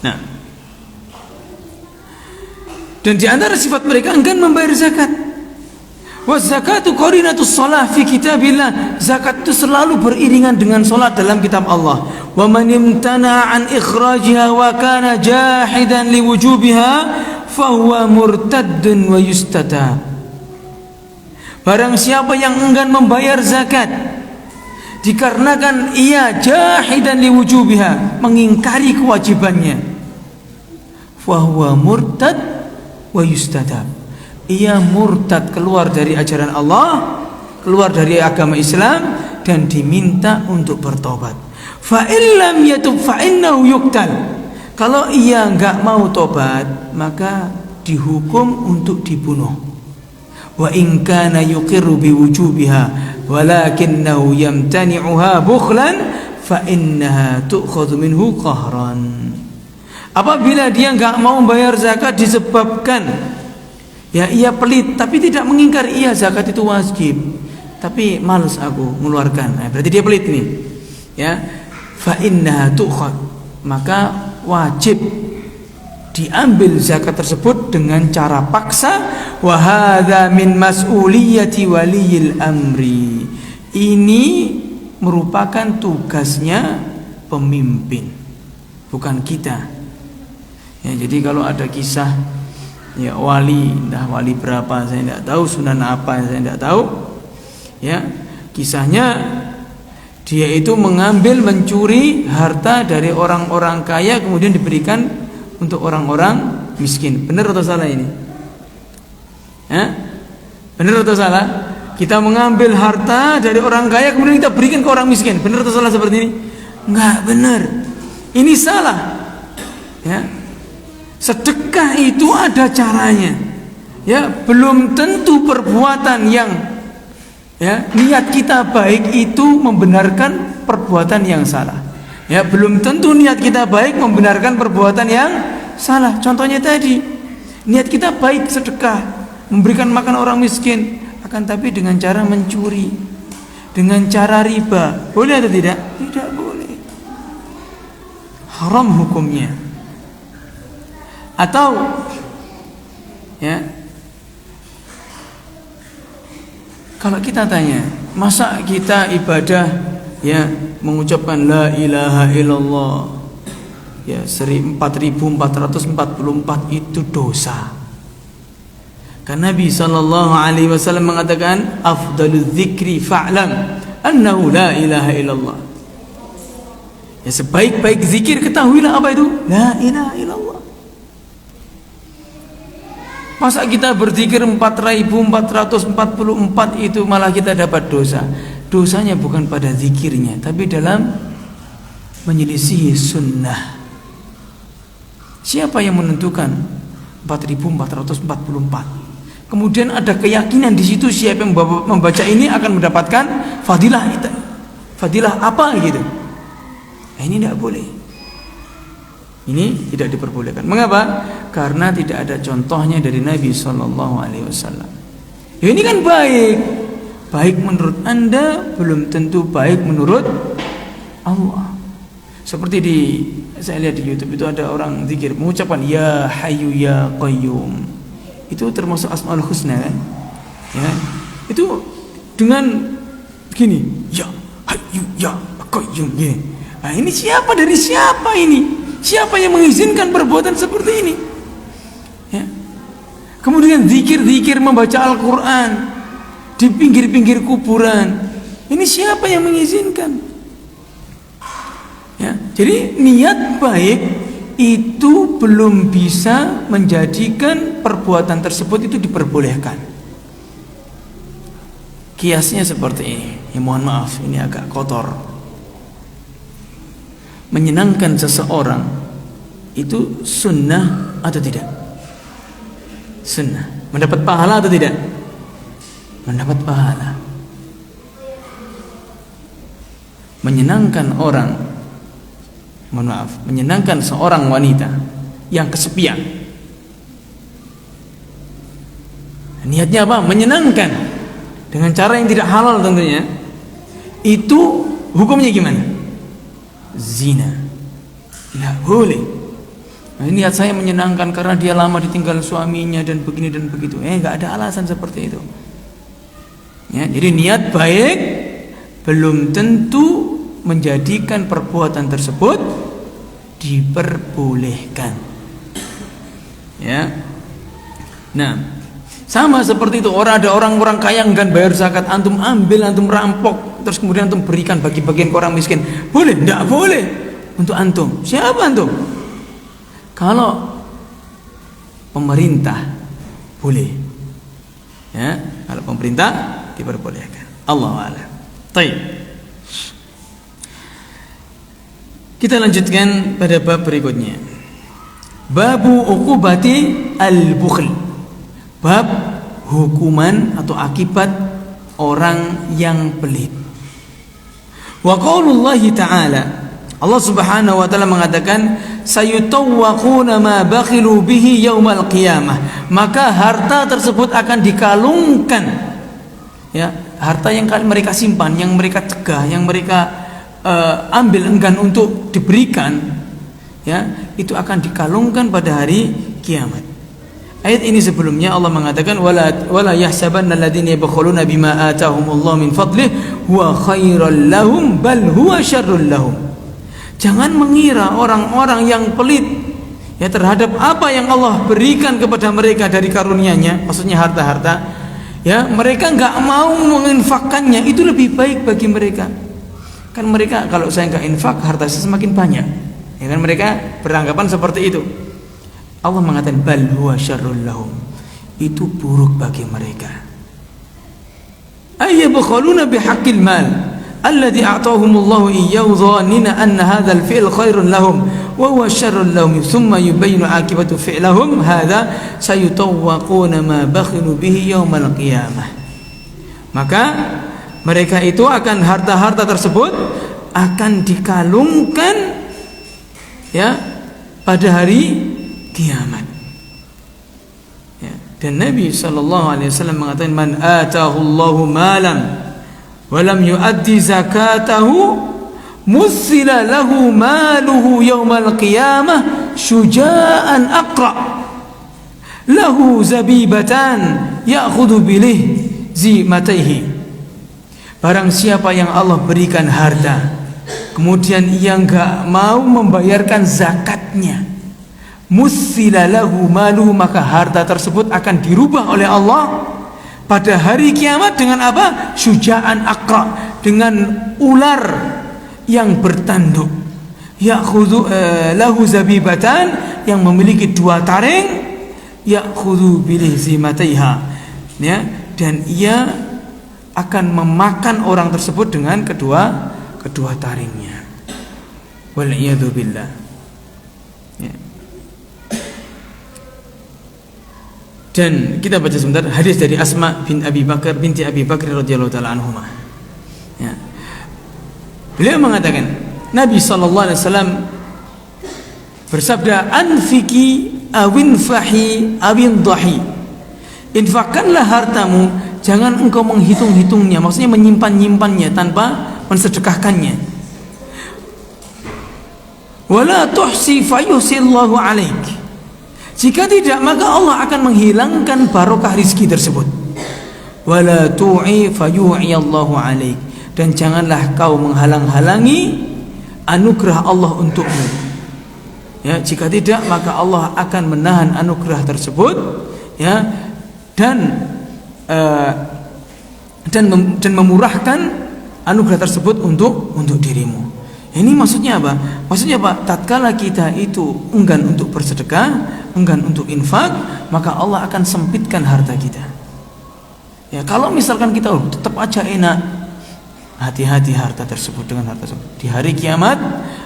Nah, dan di antara sifat mereka enggan membayar zakat. Wa zakatu qarinatus shalah fi kitabillah. Zakat itu selalu beriringan dengan salat dalam kitab Allah. Wa man imtana an ikhrajiha wa kana jahidan liwujubiha fa huwa murtaddun wa yustatab. Barang siapa yang enggan membayar zakat dikarenakan ia jahidan liwujubiha, mengingkari kewajibannya, fa huwa murtad wa yustatab. Ia murtad, keluar dari ajaran Allah, keluar dari agama Islam, dan diminta untuk bertobat. Fa illam yatub fa innahu yuqtal. Kalau ia enggak mau tobat, maka dihukum untuk dibunuh. Wa in kana yuqirru biwujubiha walakinnahu yamtani'uha bukhlan fa innaha tu'khadhu minhu qahran. Apabila dia enggak mau membayar zakat disebabkan, ya, ia pelit tapi tidak mengingkari, iya zakat itu wajib tapi malas aku mengeluarkan, nah, berarti dia pelit nih, ya. Fa innaha tu'khad, maka wajib diambil zakat tersebut dengan cara paksa. Wa hadza min mas'uliyati waliyil amri. Ini merupakan tugasnya pemimpin, bukan kita. Ya, jadi kalau ada kisah, ya, wali, entah wali berapa saya tidak tahu, sunan apa saya tidak tahu, ya, kisahnya dia itu mencuri harta dari orang-orang kaya kemudian diberikan untuk orang-orang miskin. Benar atau salah ini? Benar atau salah? Kita mengambil harta dari orang kaya kemudian kita berikan ke orang miskin. Benar atau salah seperti ini? Enggak benar. Ini salah. Ya. Sedekah itu ada caranya. Ya, belum tentu perbuatan yang, ya, niat kita baik itu membenarkan perbuatan yang salah. Ya, belum tentu niat kita baik membenarkan perbuatan yang salah. Contohnya tadi, niat kita baik sedekah, memberikan makan orang miskin, akan tapi dengan cara mencuri, dengan cara riba, boleh atau tidak? Tidak boleh. Haram hukumnya. Atau, ya, Kalau kita tanya, masa kita ibadah ya mengucapkan la ilaha illallah ya 4444 itu dosa? Karena Nabi sallallahu alaihi wasallam mengatakan afdalul dzikri fa'lam annahu la ilaha illallah. Ya, sebaik-baik zikir ketahuilah apa itu? La ilaha illallah. Masa kita berzikir 4444 itu malah kita dapat dosa? Dosanya bukan pada zikirnya, tapi dalam menyelisihi sunnah. Siapa yang menentukan 4444? Kemudian ada keyakinan di situ siapa yang membaca ini akan mendapatkan fadilah itu. Fadilah apa gitu? Ini tidak boleh. Ini tidak diperbolehkan. Mengapa? Karena tidak ada contohnya dari Nabi sallallahu alaihi wasallam. Ya, ini kan baik. Baik menurut Anda belum tentu baik menurut Allah. Seperti saya lihat di YouTube itu ada orang zikir mengucapkan ya hayyu ya qayyum. Itu termasuk Asmaul Husna kan? Ya. Itu dengan begini, ya hayyu ya qayyum gini. Nah, ini siapa dari siapa ini? Siapa yang mengizinkan perbuatan seperti ini? Ya. Kemudian zikir-zikir membaca Al-Quran di pinggir-pinggir kuburan. Ini siapa yang mengizinkan? Ya. Jadi niat baik itu belum bisa menjadikan perbuatan tersebut itu diperbolehkan. Kiasnya seperti ini. Ya, mohon maaf, ini agak kotor. Menyenangkan seseorang itu sunnah atau tidak? Sunnah. Mendapat pahala atau tidak? Mendapat pahala. Menyenangkan orang, mohon maaf, menyenangkan seorang wanita yang kesepian. Niatnya apa? Menyenangkan dengan cara yang tidak halal tentunya. Itu hukumnya gimana? Zina. Tidak boleh. Nah, niat saya menyenangkan karena dia lama ditinggal suaminya dan begini dan begitu. Nggak ada alasan seperti itu. Ya, jadi niat baik belum tentu menjadikan perbuatan tersebut diperbolehkan. Ya. Nah, sama seperti itu. Ada orang-orang kaya enggan bayar zakat, antum ambil, antum rampok, terus kemudian antum berikan bagi-bagian ke orang miskin. Boleh? Tidak boleh. Untuk antum. Siapa antum? Kalau pemerintah boleh. Ya, kalau pemerintah diperbolehkan. Allahu a'lam. Baik. Kita lanjutkan pada bab berikutnya. Babu uqubati al-bukhl. Bab hukuman atau akibat orang yang pelit. Wa qaulullahi ta'ala, Allah Subhanahu wa taala mengatakan sayutawwaquna ma bakhilu bihi yaumal qiyamah. Maka harta tersebut akan dikalungkan. Ya, harta yang mereka simpan, yang mereka cegah, yang mereka ambil enggan untuk diberikan, ya, itu akan dikalungkan pada hari kiamat. Ayat ini sebelumnya Allah mengatakan wala yahsabanna alladziina yabkhuluna bima ataahumullahu min fadlihi huwa khairal lahum bal huwa syarrul lahum. Jangan mengira orang-orang yang pelit ya terhadap apa yang Allah berikan kepada mereka dari karunia-Nya, maksudnya harta-harta, ya, mereka enggak mau menginfakkannya, itu lebih baik bagi mereka. Kan mereka kalau saya enggak infak, harta saya semakin banyak. Ya kan mereka beranggapan seperti itu. Allah mengatakan bal huwa syarrul lahum, itu buruk bagi mereka. Ayyabkhuluna bihaqqil mal alladhi a'tahumullahu iyyahu dhannina anna hadzal fi'l khairun lahum wa huwa syarrul lahum thumma yubayyinu aqibatu fi'lahum hadza sayutawwaquna ma bakhilu bihi yaumal qiyamah. Maka mereka itu akan harta-harta tersebut akan dikalungkan ya pada hari kiamat. Ya. Dan Nabi SAW mengatakan man atahu Allahu malam walam yuaddi zakatahu muthila lahu maluhu yawmal qiyamah syuja'an aqra lahu zabibatan ya'khudhu bilih zimataihi barang siapa yang Allah berikan harta kemudian ia enggak mau membayarkan zakatnya, mutsila lahu maluhu, maka harta tersebut akan dirubah oleh Allah pada hari kiamat dengan apa? Syuja'an aqra, dengan ular yang bertanduk. Ya'khudhu lahu zabibatan, yang memiliki 2 taring, ya'khudhu bilihzimataiha, ya, dan ia akan memakan orang tersebut dengan kedua taringnya. Wal iyadu billah. Ya. Dan kita baca sebentar hadis dari Asma binti Abi Bakar radhiyallahu taala anhuma. Ya. Beliau mengatakan, Nabi sallallahu alaihi wasallam bersabda, "Anfiki awin fahi awin dhahi." Infakkanlah hartamu, jangan engkau menghitung-hitungnya, maksudnya menyimpan-nyimpannya tanpa mensedekahkannya. Wala tuhsi fayuhsillahu alaik. Jika tidak, maka Allah akan menghilangkan barokah rizki tersebut. Wala tu'i fayu'iyallahu alaik. Dan janganlah kau menghalang-halangi anugerah Allah untukmu. Ya, jika tidak, maka Allah akan menahan anugerah tersebut, ya, dan memurahkan anugerah tersebut untuk dirimu. Ini maksudnya apa? Maksudnya apa? Tatkala kita itu enggan untuk bersedekah, enggan untuk infak, maka Allah akan sempitkan harta kita. Ya, kalau misalkan kita tetap aja enak, hati-hati harta tersebut dengan harta tersebut. Di hari kiamat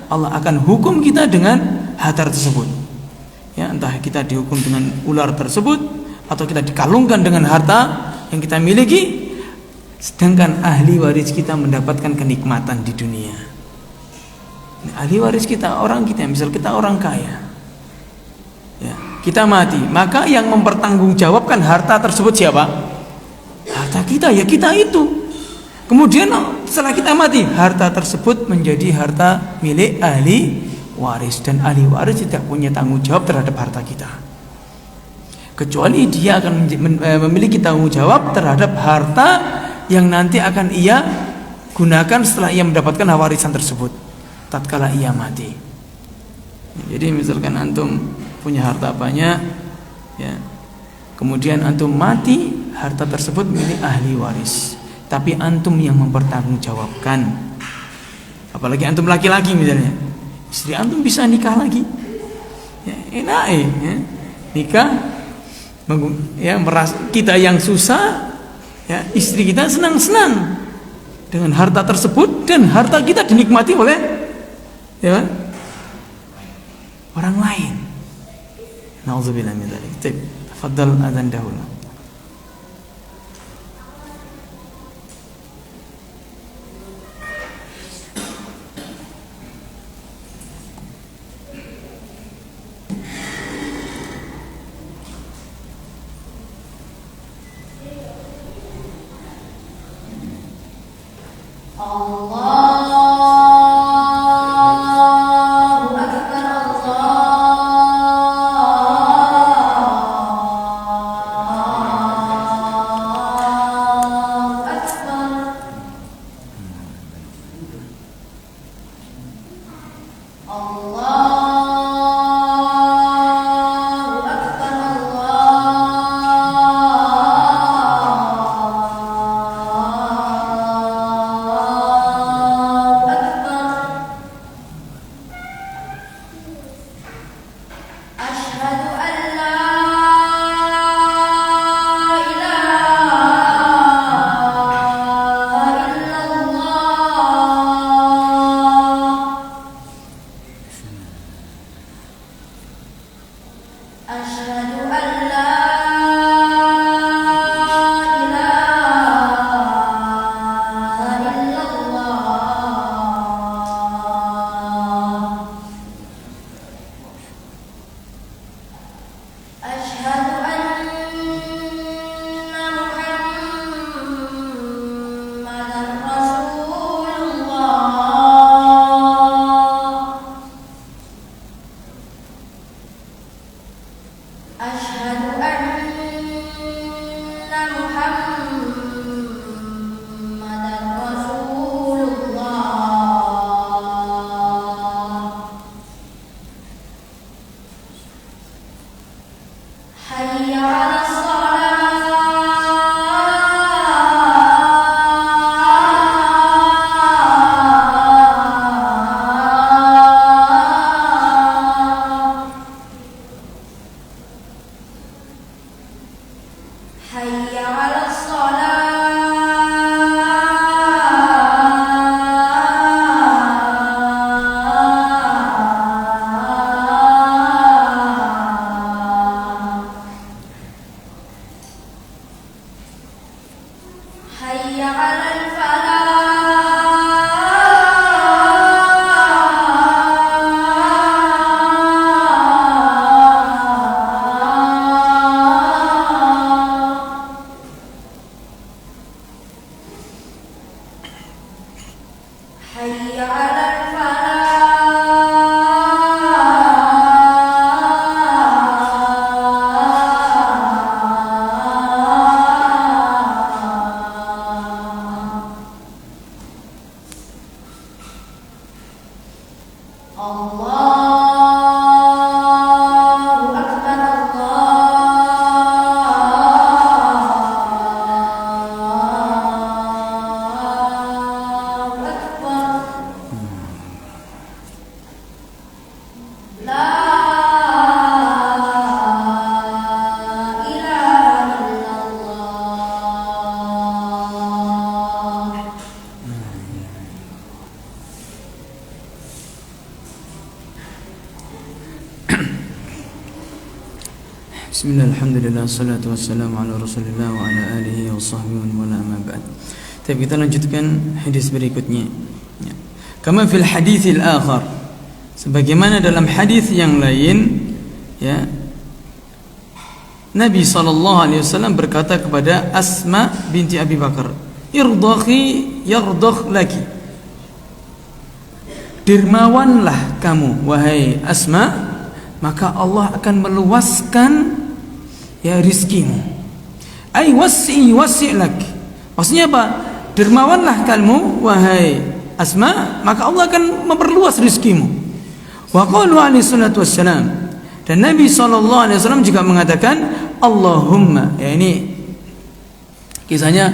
Allah akan hukum kita dengan harta tersebut. Ya, entah kita dihukum dengan ular tersebut atau kita dikalungkan dengan harta yang kita miliki, sedangkan ahli waris kita mendapatkan kenikmatan di dunia. Ahli waris kita, orang kita, misal kita orang kaya, ya, kita mati, maka yang mempertanggungjawabkan harta tersebut siapa? Harta kita, ya kita itu. Kemudian setelah kita mati, harta tersebut menjadi harta milik ahli waris, dan ahli waris tidak punya tanggung jawab terhadap harta kita, kecuali dia akan memiliki tanggung jawab terhadap harta yang nanti akan ia gunakan setelah ia mendapatkan warisan tersebut tatkala ia mati. Jadi misalkan antum punya harta banyak, ya, kemudian antum mati, harta tersebut milik ahli waris, tapi antum yang mempertanggungjawabkan. Apalagi antum laki-laki misalnya, istri antum bisa nikah lagi, ya, enak, ya, nikah, ya, kita yang susah, ya, istri kita senang-senang dengan harta tersebut, dan harta kita dinikmati oleh, ya, orang lain. Nauzubillah min dzalik. Tafadhal adzan dahulu. Bismillah, alhamdulillah, salatu wassalamu ala rasulillah wa ala alihi wa sahbihi wa ala amma ba'd. Tapi kita lanjutkan hadis berikutnya. Kama fil haditsil akhar, sebagaimana dalam hadis yang lain, ya, Nabi SAW berkata kepada Asma binti Abi Bakar, irdakhi yardakh laki, dermawanlah kamu wahai Asma, maka Allah akan meluaskan ya rizkimu. Ai wasi' lak. Maksudnya apa? Dermawanlah kamu wahai Asma, maka Allah akan memperluas rizkimu. Wa qalu alaihi salatu wassalam, dan Nabi SAW juga mengatakan Allahumma, ya ini kisahnya,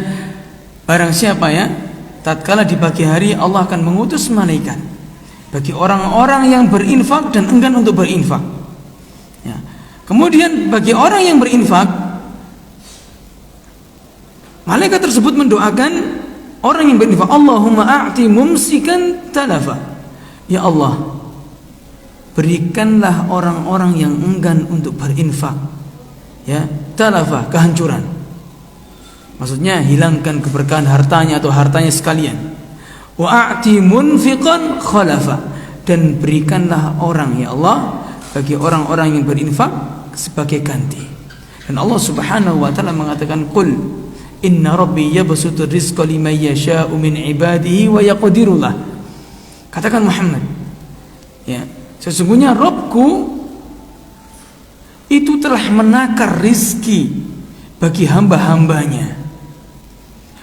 barang siapa ya tatkala di pagi hari Allah akan mengutus malaikat bagi orang-orang yang berinfak dan enggan untuk berinfak. Ya. Kemudian bagi orang yang berinfak, malaikat tersebut mendoakan orang yang berinfak, Allahumma a'ti mumsikan talafa. Ya Allah, berikanlah orang-orang yang enggan untuk berinfak, ya, talafa, kehancuran. Maksudnya hilangkan keberkahan hartanya atau hartanya sekalian. Wa a'ti munfiqan khalafa, dan berikanlah orang, ya Allah, bagi orang-orang yang berinfak sebagai ganti. Dan Allah Subhanahu wa taala mengatakan, qul inna rabbi yabsutur rizqa liman yasha'u min ibadihi wa yaqdiru lah. Katakan Muhammad, ya, sesungguhnya Rabbku itu telah menakar rizki bagi hamba-hambanya.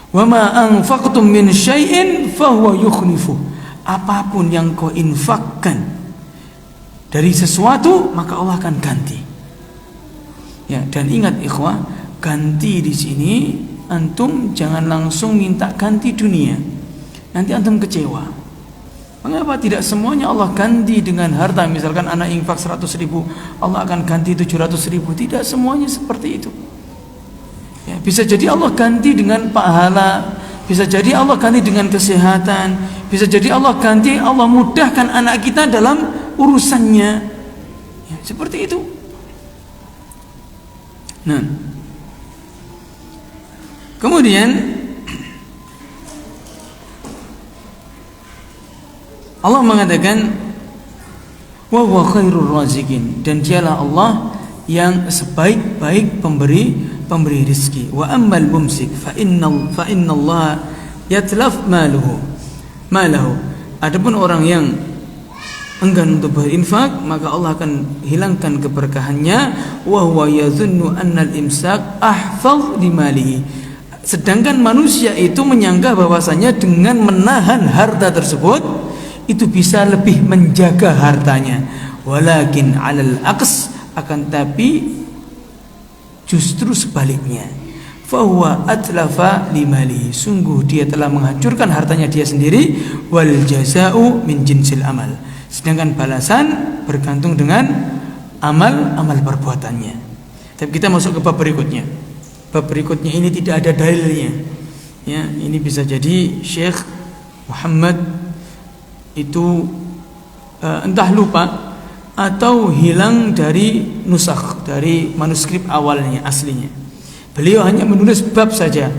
Wa ma anfaqtum min syai'in fahuwa yukhlifu. Apapun yang kau infakkan dari sesuatu, maka Allah akan ganti. Ya, dan ingat ikhwah, ganti di sini antum jangan langsung minta ganti dunia. Nanti antum kecewa. Mengapa tidak semuanya Allah ganti dengan harta? Misalkan anak infak 100.000, Allah akan ganti 700.000. Tidak semuanya seperti itu. Ya, bisa jadi Allah ganti dengan pahala, bisa jadi Allah ganti dengan kesehatan, bisa jadi Allah ganti, Allah mudahkan anak kita dalam urusannya. Ya, seperti itu. Nah, kemudian Allah mengatakan wa huwa khairur raziqin, dan dialah Allah yang sebaik-baik pemberi rezeki. Wa ammal mumsik fa inna Allah yatlaf malahu. Adapun orang yang enggan untuk berinfak, maka Allah akan hilangkan keberkahannya. Wa huwa yadhunnu anna al-imsak ahfaz li malihi. Sedangkan manusia itu menyangka bahwasanya dengan menahan harta tersebut itu bisa lebih menjaga hartanya. Walakin 'alal aqs, akan tapi Justru sebaliknya, fahuwa atlafa limali, sungguh dia telah menghancurkan hartanya dia sendiri. Wal jaza'u min jinsil amal, sedangkan balasan bergantung dengan amal perbuatannya. Tapi kita masuk ke bab berikutnya. Bab berikutnya ini tidak ada dalilnya. Ya, ini bisa jadi Syekh Muhammad itu entah lupa atau hilang dari nusakh, dari manuskrip awalnya aslinya. Beliau hanya menulis bab saja,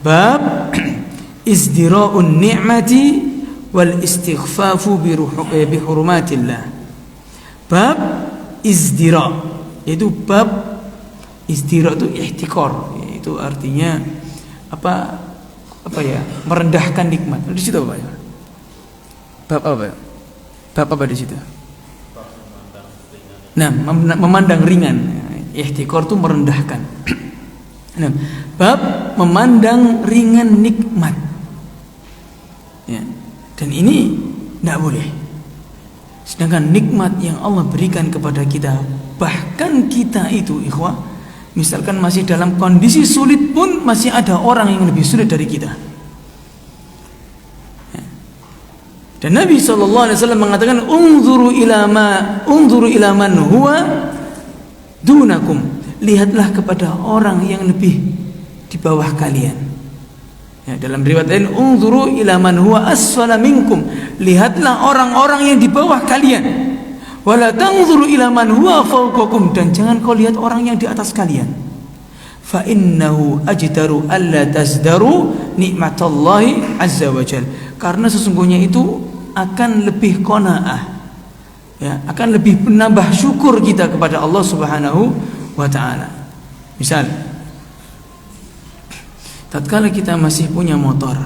bab izdira'un ni'mati wal istighfafu bi hurumatillah. Bab izdira', yaitu bab izdira' itu ihtikar, itu artinya apa ya, merendahkan nikmat. Di situ apa ya? Bab apa ya? Bab apa di situ? Nah, memandang ringan. Ihtikar itu merendahkan. Nah, bab memandang ringan nikmat. Ya. Dan ini tidak boleh. Sedangkan nikmat yang Allah berikan kepada kita, bahkan kita itu ikhwah, misalkan masih dalam kondisi sulit pun masih ada orang yang lebih sulit dari kita. Dan Nabi SAW mengatakan, unzuru ila man huwa dunakum, lihatlah kepada orang yang lebih di bawah kalian. Ya, dalam riwayat lain, unzuru ila man huwa asfala minkum, lihatlah orang-orang yang di bawah kalian. Wala tanzuru ila man huwa fawqakum, dan jangan kau lihat orang yang di atas kalian. Fa innahu ajdaru alla tazdaru nikmatallahi azza wajal, karena sesungguhnya itu akan lebih qanaah, ya, akan lebih menambah syukur kita kepada Allah Subhanahu wa taala. Misal, tatkala kita masih punya motor,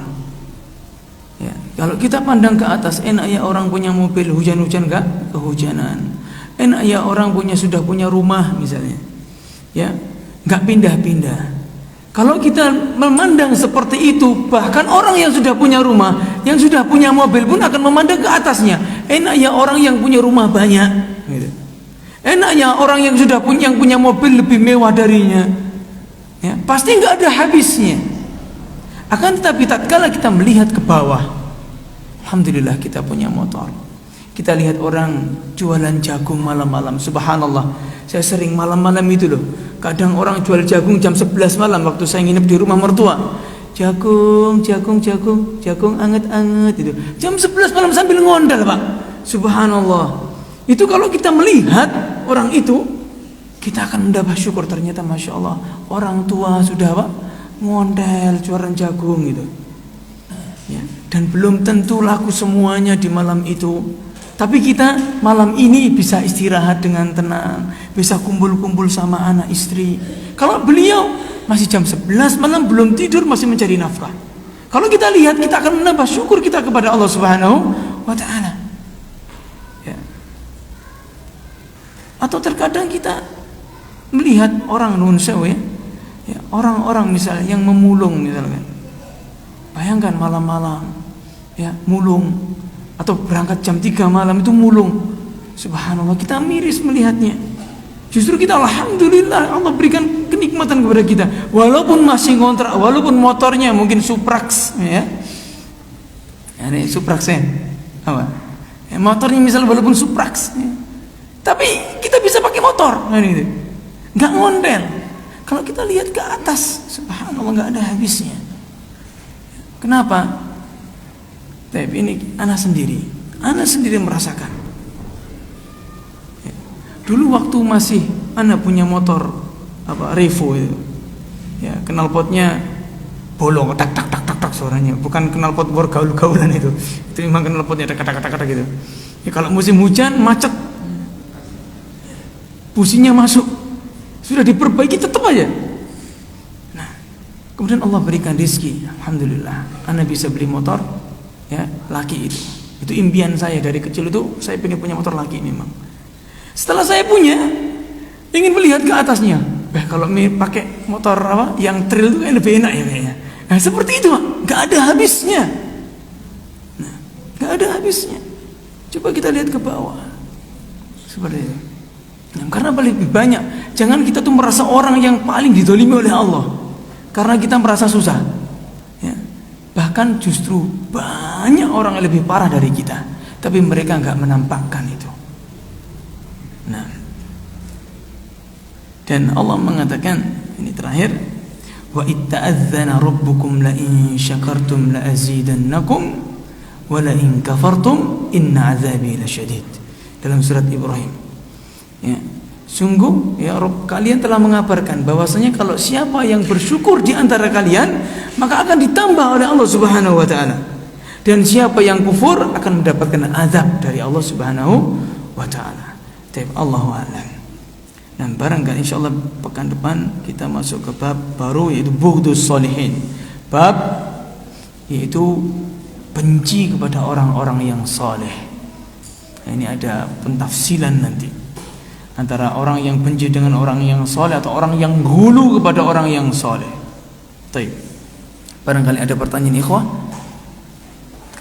ya, kalau kita pandang ke atas, enak ya orang punya mobil, hujan-hujan enggak kehujanan. Enak ya orang sudah punya rumah misalnya, ya, enggak pindah-pindah. Kalau kita memandang seperti itu, bahkan orang yang sudah punya rumah, yang sudah punya mobil pun akan memandang ke atasnya. Enak ya orang yang punya rumah banyak, gitu. Enak ya orang yang sudah punya mobil lebih mewah darinya, ya, pasti nggak ada habisnya. Akan tetapi tatkala kita melihat ke bawah, alhamdulillah kita punya motor. Kita lihat orang jualan jagung malam-malam, subhanallah. Saya sering malam-malam itu loh. Kadang orang jual jagung jam 11 malam waktu saya nginep di rumah mertua. Jagung anget-anget itu. Jam 11 malam sambil ngondal, Pak. Subhanallah. Itu kalau kita melihat orang itu, kita akan mendapat syukur, ternyata Masya Allah, orang tua sudah Pak ngondel jualan jagung gitu. Ya. Dan belum tentu laku semuanya di malam itu. Tapi kita malam ini bisa istirahat dengan tenang, bisa kumpul-kumpul sama anak istri. Kalau beliau masih jam 11 malam belum tidur, masih mencari nafkah. Kalau kita lihat, kita akan menambah syukur kita kepada Allah Subhanahu wa taala. Ya. Atau terkadang kita melihat orang nun sewu, ya, orang-orang misalnya yang memulung misalkan. Bayangkan malam-malam, ya, mulung. Atau berangkat jam 3 malam itu mulung. Subhanallah, kita miris melihatnya. Justru kita alhamdulillah Allah berikan kenikmatan kepada kita. Walaupun masih ngontrak, walaupun motornya mungkin Suprax, ya. Ini Suprax ya. Apa? Ya, motornya misal walaupun Suprax, ya. Tapi kita bisa pakai motor, nah, gitu. Enggak ngondel. Kalau kita lihat ke atas, subhanallah, enggak ada habisnya. Kenapa? Tapi ini anak sendiri merasakan. Ya. Dulu waktu masih anak punya motor Revo itu, ya, knalpotnya bolong, tak suaranya, bukan knalpot gaul-gaulan itu memang knalpotnya tak gitu. Ya, kalau musim hujan macet, businya masuk, sudah diperbaiki tetap aja. Nah, kemudian Allah berikan rezeki, alhamdulillah, anak bisa beli motor. Ya, laki itu impian saya dari kecil, itu saya pengen punya motor laki memang. Setelah saya punya, ingin melihat ke atasnya. Kalau pakai motor yang trail itu lebih enak ya kayaknya. Nah, seperti itu, nggak ada habisnya. Nah, nggak ada habisnya. Coba kita lihat ke bawah, seperti itu. Nah, karena lebih banyak. Jangan kita tuh merasa orang yang paling dizalimi oleh Allah karena kita merasa susah. Ya. Bahkan justru banyak orang yang lebih parah dari kita, tapi mereka nggak menampakkan itu. Nah, dan Allah mengatakan ini terakhir, wa itta'adzana rabbukum la in syakartum la azidannakum wa la in kafartum inna azabi lasyadid. Dalam surat Ibrahim. Ya. Sungguh ya Rabb, kalian telah mengabarkan bahwasanya kalau siapa yang bersyukur di antara kalian maka akan ditambah oleh Allah Subhanahu wa taala. Dan siapa yang kufur akan mendapatkan azab dari Allah Subhanahu wa taala. Allahu a'lam. Dan barangkali insyaallah pekan depan kita masuk ke bab baru, yaitu bughdus sholihin. Bab yaitu benci kepada orang-orang yang saleh. Nah, ini ada pentafsilan nanti antara orang yang benci dengan orang yang saleh atau orang yang hulu kepada orang yang saleh. Baik. Barangkali ada pertanyaan ikhwah?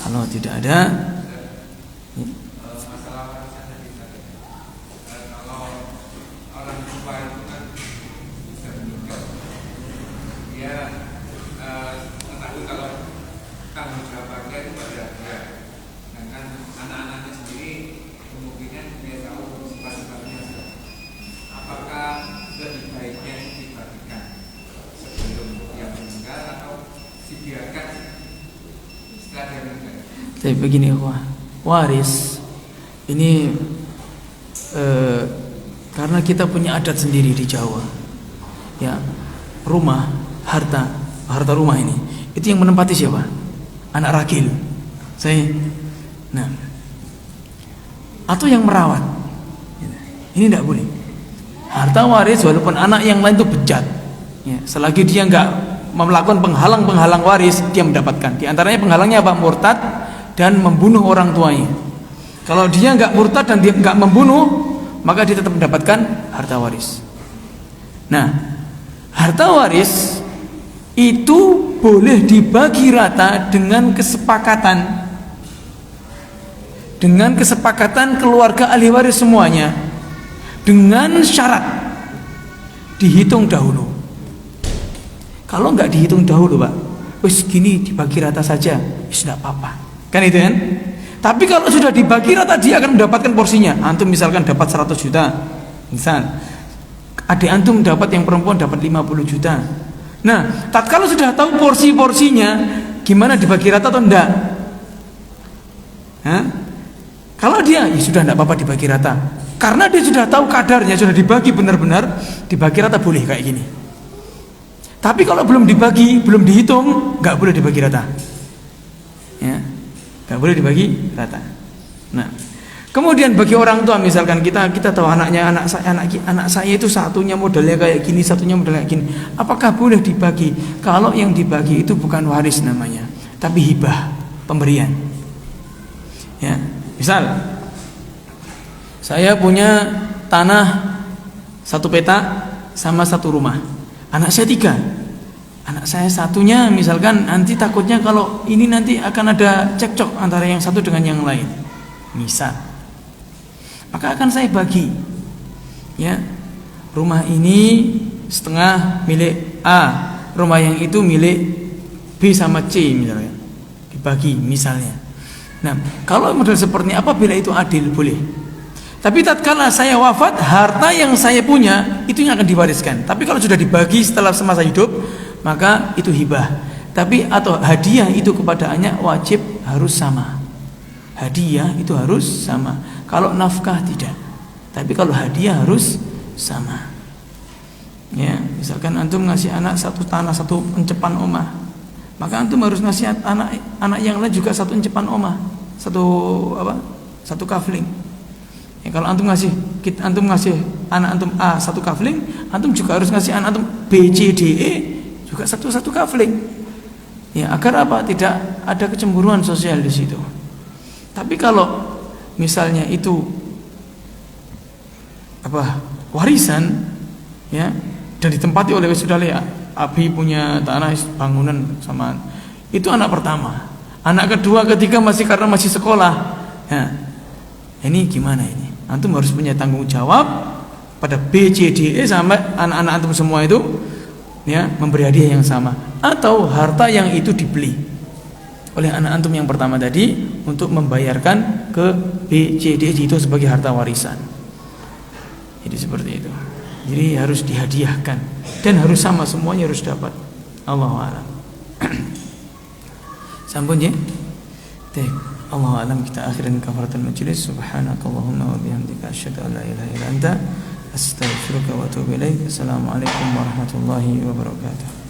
Kalau tidak ada, tapi begini waris ini karena kita punya adat sendiri di Jawa, ya, rumah harta rumah ini itu yang menempati siapa? Anak ragil, nah, atau yang merawat. Ini tidak boleh. Harta waris walaupun anak yang lain itu bejat, ya, selagi dia nggak melakukan penghalang waris, dia mendapatkan. Di antaranya penghalangnya apa? Murtad dan membunuh orang tuanya. Kalau dia nggak murtad dan dia nggak membunuh, maka dia tetap mendapatkan harta waris. Nah, harta waris itu boleh dibagi rata dengan kesepakatan keluarga ahli waris semuanya, dengan syarat dihitung dahulu. Kalau nggak dihitung dahulu, Pak, wis gini dibagi rata saja, tidak apa-apa. Kan itu kan? Tapi kalau sudah dibagi rata, dia akan mendapatkan porsinya. Antum misalkan dapat 100 juta, misal adik antum dapat, yang perempuan dapat 50 juta. Nah, tatkala sudah tahu porsinya, gimana dibagi rata atau enggak? Hah? Kalau dia, ya sudah enggak apa-apa dibagi rata. Karena dia sudah tahu kadarnya, sudah dibagi benar-benar, dibagi rata boleh kayak gini. Tapi kalau belum dibagi, belum dihitung, enggak boleh dibagi rata. Ya. Gak boleh dibagi rata. Nah, kemudian bagi orang tua, misalkan kita tahu anak saya itu satunya modelnya kayak gini, satunya modelnya kayak gini. Apakah boleh dibagi? Kalau yang dibagi itu bukan waris namanya, tapi hibah, pemberian. Ya, misal saya punya tanah 1 petak sama 1 rumah. Anak saya 3. Anak saya satunya misalkan nanti takutnya kalau ini nanti akan ada cekcok antara yang satu dengan yang lain, misal, maka akan saya bagi, ya, rumah ini setengah milik A, rumah yang itu milik B sama C misalnya, dibagi misalnya. Nah, kalau model seperti apabila itu adil boleh. Tapi tatkala saya wafat, harta yang saya punya itu yang akan diwariskan. Tapi kalau sudah dibagi setelah semasa hidup, maka itu hibah. Tapi atau hadiah itu kepada anak wajib harus sama. Hadiah itu harus sama. Kalau nafkah tidak. Tapi kalau hadiah harus sama. Ya, misalkan antum ngasih anak 1 tanah 1 encepan omah, maka antum harus ngasih anak yang lain juga 1 encepan omah, 1 kafling. Ya, kalau antum ngasih anak antum A 1 kafling, antum juga harus ngasih anak antum B, C, D, E juga 1 kafling. Ya, agar apa? Tidak ada kecemburuan sosial di situ. Tapi kalau misalnya itu warisan, ya, dan ditempati oleh saudara, Abi punya tanah bangunan sama, itu anak pertama. Anak kedua, ketiga karena masih sekolah. Ya, ini gimana ini? Antum harus punya tanggung jawab pada B, C, D, E sampai anak-anak antum semua itu ya memberi hadiah yang sama, atau harta yang itu dibeli oleh anak antum yang pertama tadi untuk membayarkan ke B, C, D, E itu sebagai harta warisan. Jadi seperti itu. Jadi harus dihadiahkan dan harus sama, semuanya harus dapat. Allahu a'lam. Sampun ya. Baik. Allahu a'lam. Kita akhirin kafaratul majlis. Subhanakallahumma wa bihamdika asyhadu an la ilaha illa anta astaghfiruka wa atubu ilaik. Assalamualaikum warahmatullahi wabarakatuh.